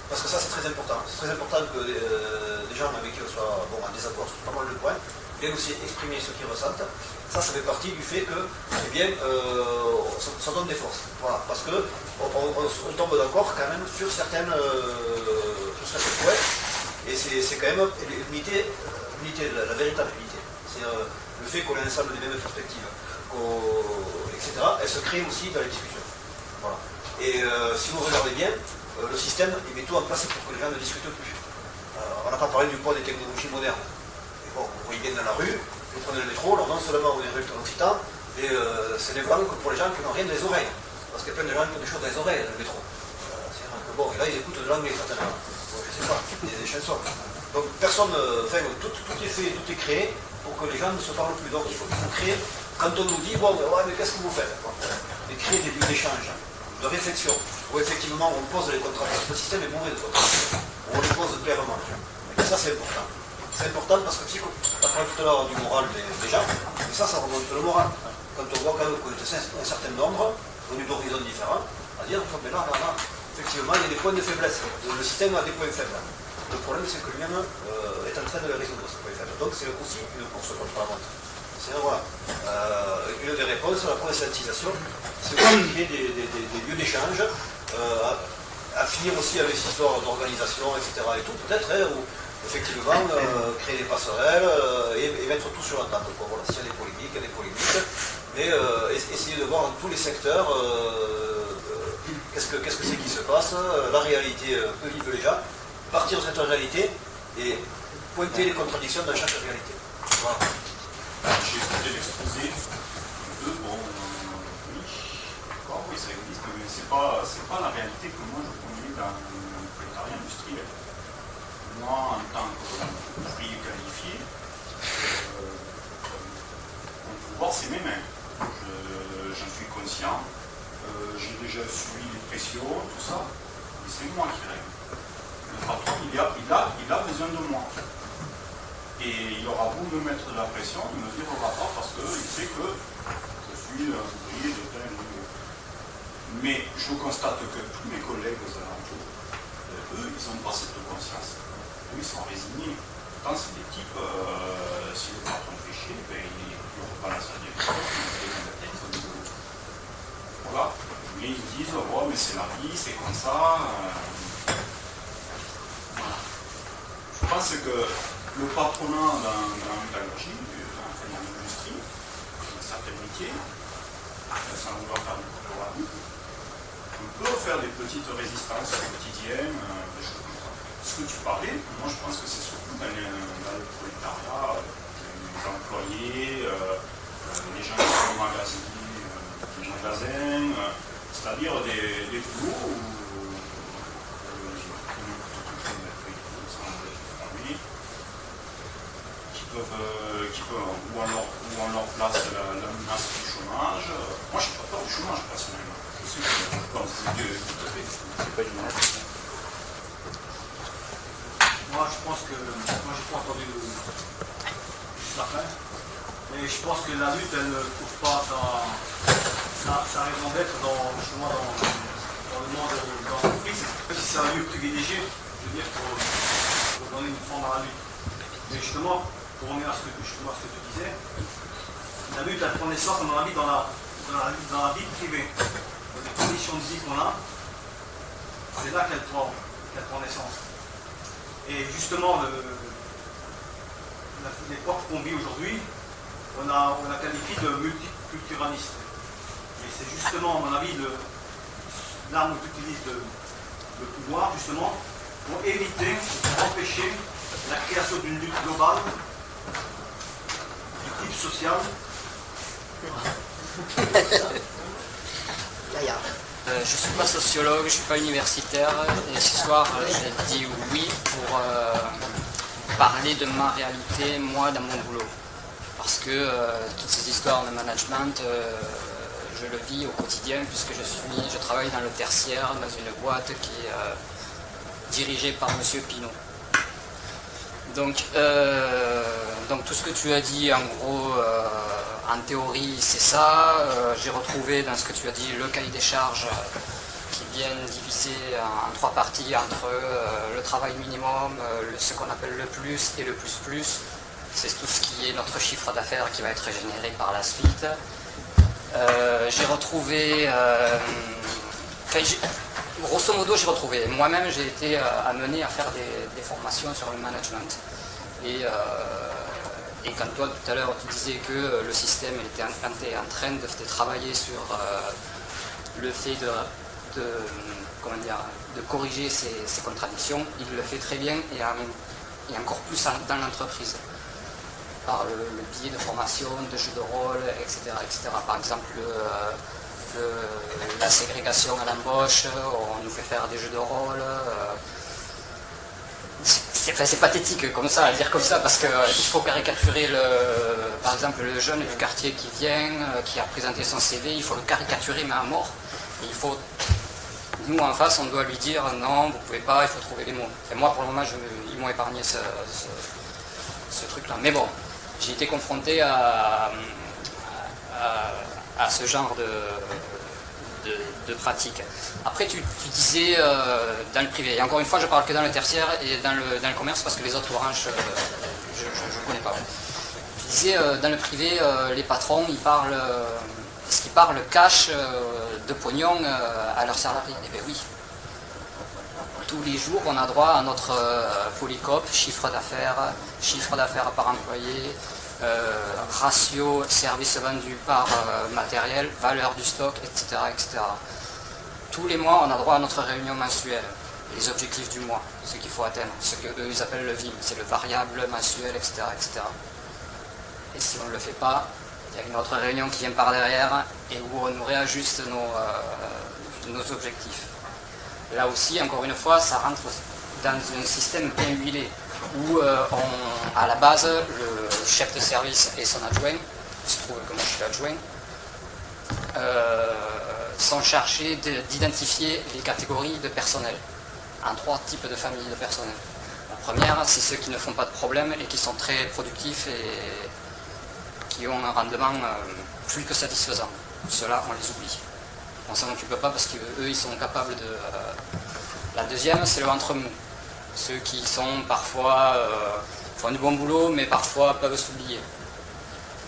Parce que ça c'est très important. C'est très important que des gens avec qui on soit en désaccord sur pas mal de points viennent aussi exprimer ce qu'ils ressentent. Ça fait partie du fait que, eh bien, ça donne des forces. Voilà, parce que on tombe d'accord quand même sur certains points, et c'est quand même l'unité, la véritable unité. C'est le fait qu'on ait ensemble des mêmes perspectives, etc. Elle se crée aussi dans les discussions. Voilà. Et si vous regardez bien, le système il met tout en place pour que les gens ne discutent plus. On n'a pas parlé du poids des technologies modernes. Et bon, vous voyez bien dans la rue, vous prenez le métro, alors non seulement on est en Occitan, et c'est des blancs que pour les gens qui n'ont rien dans les oreilles. Parce qu'il y a plein de gens qui ont des choses dans les oreilles dans le métro. Bon, et là ils écoutent de l'anglais certainement. Bon, je ne sais pas, des chansons. Donc personne, tout est fait, tout est créé pour que les gens ne se parlent plus. Donc il faut créer, quand on nous dit, bon, ouais, mais qu'est-ce que vous faites quoi, et créer des lieux d'échange, de réflexion, où effectivement on pose les contradictions. Le système est bourré de contradictions, on les pose clairement. Et ça c'est important. C'est important parce que on a parlé tout à l'heure du moral des gens, mais ça remonte le moral. Quand on voit quand même qu'on est un certain nombre, venus d'horizons différents, à dire, mais là, effectivement, il y a des points de faiblesse. Le système a des points faibles. Le problème, c'est que lui-même est en train de les résoudre, ces points faibles. Donc c'est aussi une course contre la montre. C'est voilà. Une des réponses à la conscientisation, c'est aussi créer des lieux d'échange, à finir aussi avec cette histoire d'organisation, etc. Et tout, peut-être, où effectivement, créer des passerelles et mettre tout sur la table. Voilà, s'il y a des polémiques, il y a des polémiques, mais essayer de voir dans tous les secteurs qu'est-ce que c'est qui se passe, la réalité que vivent les gens, partir de cette réalité et pointer les contradictions dans chaque réalité. Voilà. J'ai écouté l'exposé de oui, d'accord, oui, ça existe, mais c'est pas la réalité que moi je connais dans le prolétariat industriel. Moi, en tant qu'ouvrier qualifié, mon pouvoir c'est mes mains. J'en suis conscient, j'ai déjà subi les pressions, tout ça, mais c'est moi qui règle. Le patron, il a besoin de moi. Et il aura beau me mettre de la pression, il ne me virera pas parce qu'il sait que je suis un ouvrier de tel niveau. Mais je constate que tous mes collègues aux alentours, eux, ils n'ont pas cette conscience. Eux, ils sont résignés. Quand c'est des types, si le patron fait chier, ben, il rebalance la direction, il fait la tête, voilà. Mais ils disent, oh, mais c'est la vie, c'est comme ça. Voilà. Je pense que le patronat dans la métallurgie, dans l'industrie, dans certains métiers, sans vouloir faire du corporatisme, on peut faire des petites résistances quotidiennes, des choses comme ça. Ce que tu parlais, moi je pense que c'est surtout dans le prolétariat, les employés, les gens qui sont magasinés, les magasins, c'est-à-dire des boulots où où on leur place la menace du chômage. Moi, je n'ai pas peur du chômage, personnellement. Je sais que je pense que c'est pas une menace. Moi, je pense que... Moi, j'ai pas entendu la fin. Mais je pense que la lutte, elle ne trouve pas sa raison d'être justement dans le monde de l'entreprise. Si c'est un lieu privilégié, je veux dire, pour donner une forme à la lutte. Mais justement, pour revenir à ce que tu disais, la lutte, elle prend naissance, à mon avis, dans la vie privée. Dans les conditions de vie qu'on a, c'est là qu'elle prend naissance. Et justement, l'époque qu'on vit aujourd'hui, on a qualifié de multiculturaliste. Et c'est justement, à mon avis, l'arme qu'utilise le pouvoir, justement, pour éviter, pour empêcher la création d'une lutte globale du type social. Je ne suis pas sociologue, je ne suis pas universitaire, et ce soir j'ai dit oui pour parler de ma réalité, moi, dans mon boulot. Parce que toutes ces histoires de management, je le vis au quotidien, puisque je travaille dans le tertiaire, dans une boîte qui est dirigée par M. Pinault. Donc tout ce que tu as dit, en gros, en théorie, c'est ça. J'ai retrouvé dans ce que tu as dit le cahier des charges qui viennent diviser en 3 parties entre le travail minimum, ce qu'on appelle le plus et le plus. C'est tout ce qui est notre chiffre d'affaires qui va être généré par la suite. J'ai retrouvé... grosso modo, j'ai retrouvé. Moi-même, j'ai été amené à faire des formations sur le management. Et quand toi, tout à l'heure, tu disais que le système était en train de travailler sur le fait de corriger ces contradictions, il le fait très bien et encore plus dans l'entreprise. Par le biais de formation, de jeux de rôle, etc. Par exemple, la ségrégation à l'embauche, on nous fait faire des jeux de rôle. C'est pathétique comme ça, à dire comme ça, parce qu'il faut caricaturer, par exemple, le jeune du quartier qui vient, qui a présenté son CV, il faut le caricaturer mais à mort. Et nous en face, on doit lui dire non, vous pouvez pas, il faut trouver les mots. Et moi, pour le moment, ils m'ont épargné ce truc-là. Mais bon, j'ai été confronté à ce genre de pratique. Après, tu disais dans le privé, et encore une fois, je parle que dans le tertiaire et dans le commerce, parce que les autres branches, je ne connais pas. Tu disais, dans le privé, les patrons, est-ce qu'ils parlent cash de pognon à leurs salariés? Eh bien oui. Tous les jours, on a droit à notre polycope, chiffre d'affaires par employé, ratio service vendu par matériel, valeur du stock, etc., etc. Tous les mois, on a droit à notre réunion mensuelle, les objectifs du mois, ce qu'il faut atteindre, ce qu'eux ils appellent le VIM, c'est le variable mensuel, etc., etc. Et si on ne le fait pas, il y a une autre réunion qui vient par derrière et où on nous réajuste nos objectifs. Là aussi, encore une fois, ça rentre dans un système bien huilé, où à la base, le chef de service et son adjoint, il se trouve que moi je suis adjoint, sont chargés d'identifier les catégories de personnel, en 3 types de familles de personnel. La première, c'est ceux qui ne font pas de problème et qui sont très productifs et qui ont un rendement plus que satisfaisant. Ceux-là, on les oublie. On ne s'en occupe pas parce qu'eux, ils sont capables de... La deuxième, c'est le ventre-mou. Ceux qui sont parfois font du bon boulot, mais parfois peuvent s'oublier.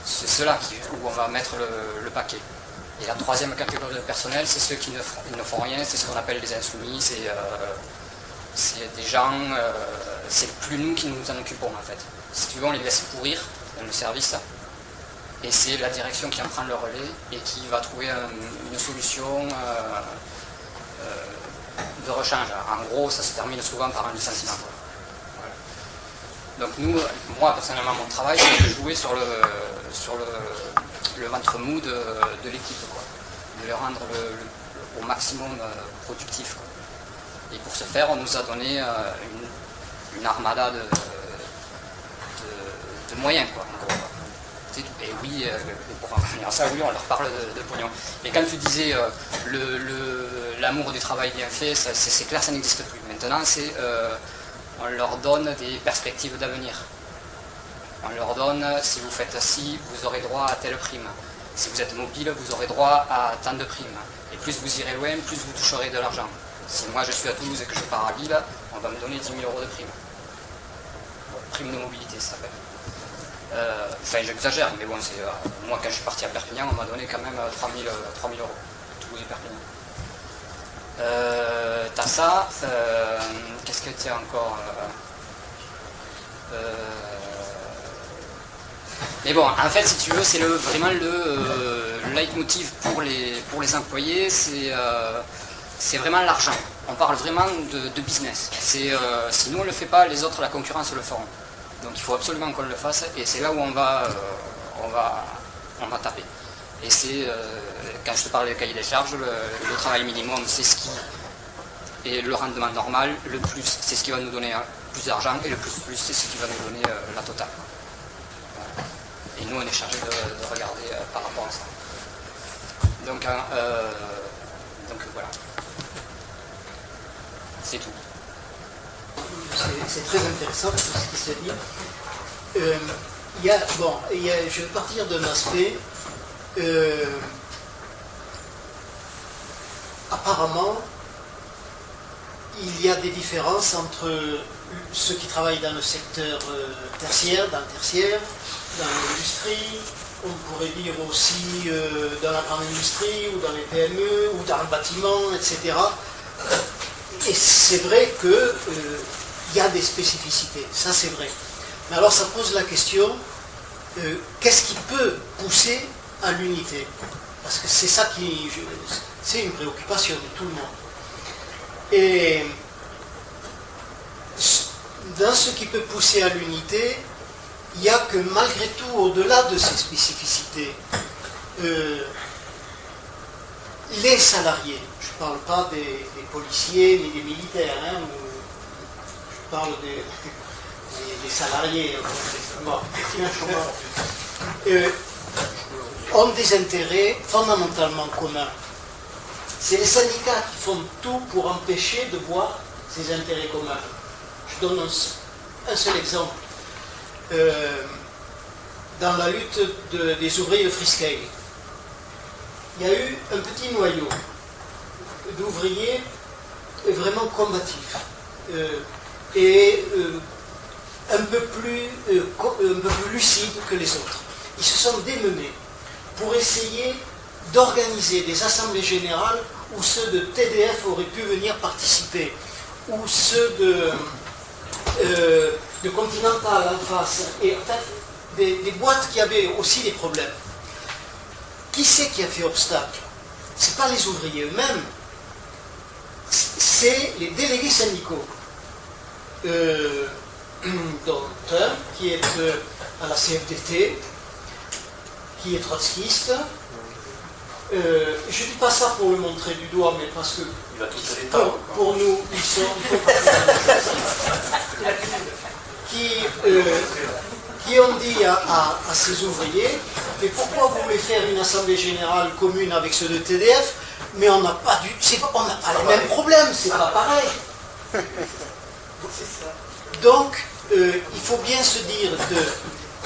C'est ceux-là où on va mettre le paquet. Et la troisième catégorie de personnel, c'est ceux qui ne font rien, c'est ce qu'on appelle les insoumis, c'est des gens, c'est plus nous qui nous en occupons en fait. Si tu veux, on les laisse pourrir dans le service, et c'est la direction qui en prend le relais et qui va trouver une solution de rechange. En gros, ça se termine souvent par un licenciement. Voilà. Donc moi personnellement, mon travail, c'est de jouer sur le ventre mou de l'équipe, de les rendre au maximum productif. Et pour ce faire, on nous a donné une armada de moyens, quoi, en gros. Et oui, pour en revenir à ça, oui, on leur parle de pognon. Et quand tu disais l'amour du travail bien fait, c'est clair, ça n'existe plus. Maintenant, on leur donne des perspectives d'avenir. On leur donne, si vous faites ci, vous aurez droit à telle prime. Si vous êtes mobile, vous aurez droit à tant de primes. Et plus vous irez loin, plus vous toucherez de l'argent. Si moi je suis à Toulouse et que je pars à Lille, on va me donner 10 000 € de prime. Prime de mobilité, ça s'appelle. Enfin, j'exagère, mais bon, moi quand je suis parti à Perpignan, on m'a donné quand même 3 000 €, Toulouse et Perpignan. T'as ça, qu'est-ce que tu as encore Mais bon, en fait, si tu veux, c'est vraiment le leitmotiv pour les employés, c'est c'est vraiment l'argent. On parle vraiment de business. Si nous on ne le fait pas, les autres, la concurrence le feront. Donc il faut absolument qu'on le fasse et c'est là où on va taper. Et c'est, quand je te parlais de cahier des charges, le travail minimum, c'est ce qui est le rendement normal, le plus, c'est ce qui va nous donner plus d'argent et le plus, c'est ce qui va nous donner la totale. Et nous, on est chargé de regarder par rapport à ça. Donc voilà. C'est tout. C'est très intéressant tout ce qui se dit. Je vais partir d'un aspect. Apparemment, il y a des différences entre ceux qui travaillent dans le secteur tertiaire, dans le tertiaire, dans l'industrie, on pourrait dire aussi dans la grande industrie, ou dans les PME, ou dans le bâtiment, etc. Et c'est vrai qu'il y a des spécificités, ça c'est vrai. Mais alors ça pose la question, qu'est-ce qui peut pousser à l'unité? Parce que c'est ça c'est une préoccupation de tout le monde. Et dans ce qui peut pousser à l'unité, il n'y a que malgré tout, au-delà de ces spécificités, les salariés, je ne parle pas des policiers ni des militaires, je parle des salariés, ont des intérêts fondamentalement communs. C'est les syndicats qui font tout pour empêcher de voir ces intérêts communs. Je donne un seul exemple. Dans la lutte des ouvriers de Freescale, il y a eu un petit noyau d'ouvriers vraiment combatifs et un peu plus lucides que les autres. Ils se sont démenés pour essayer d'organiser des assemblées générales où ceux de TDF auraient pu venir participer, où ceux de Continental en face, et en fait des boîtes qui avaient aussi des problèmes. Qui c'est qui a fait obstacle? Ce n'est pas les ouvriers eux-mêmes, c'est les délégués syndicaux, dont un qui est à la CFDT, qui est trotskiste. Je ne dis pas ça pour le montrer du doigt, mais parce que pour nous, ils font qui ont dit à ces ouvriers, mais pourquoi vous voulez faire une assemblée générale commune avec ceux de TDF, mais on n'a pas les mêmes problèmes, c'est pas pareil. Donc, il faut bien se dire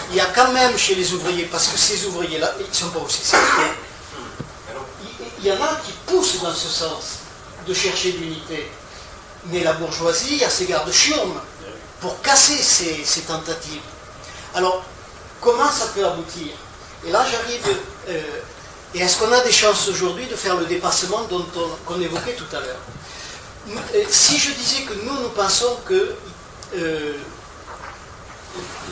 qu'il y a quand même chez les ouvriers, parce que ces ouvriers-là, ils ne sont pas aussi syndiqués, il y en a qui poussent dans ce sens de chercher l'unité. Mais la bourgeoisie a ses garde-chiourmes pour casser ces tentatives. Alors, comment ça peut aboutir? Et là, j'arrive... et est-ce qu'on a des chances aujourd'hui de faire le dépassement qu'on évoquait tout à l'heure? Si je disais que nous pensons que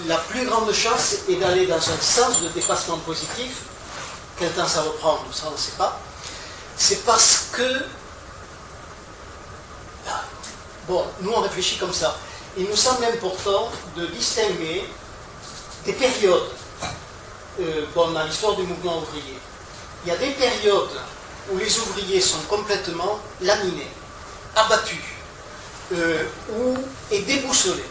la plus grande chance est d'aller dans un sens de dépassement positif, quel temps ça va prendre, ça on ne sait pas, c'est parce que... Bon, nous on réfléchit comme ça. Il nous semble important de distinguer des périodes dans l'histoire du mouvement ouvrier. Il y a des périodes où les ouvriers sont complètement laminés, abattus, et déboussolés.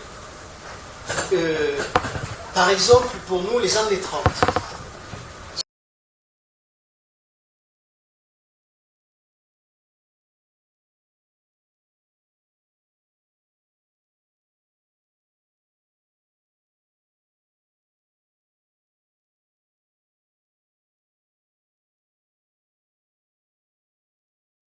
Par exemple, pour nous, les années 30.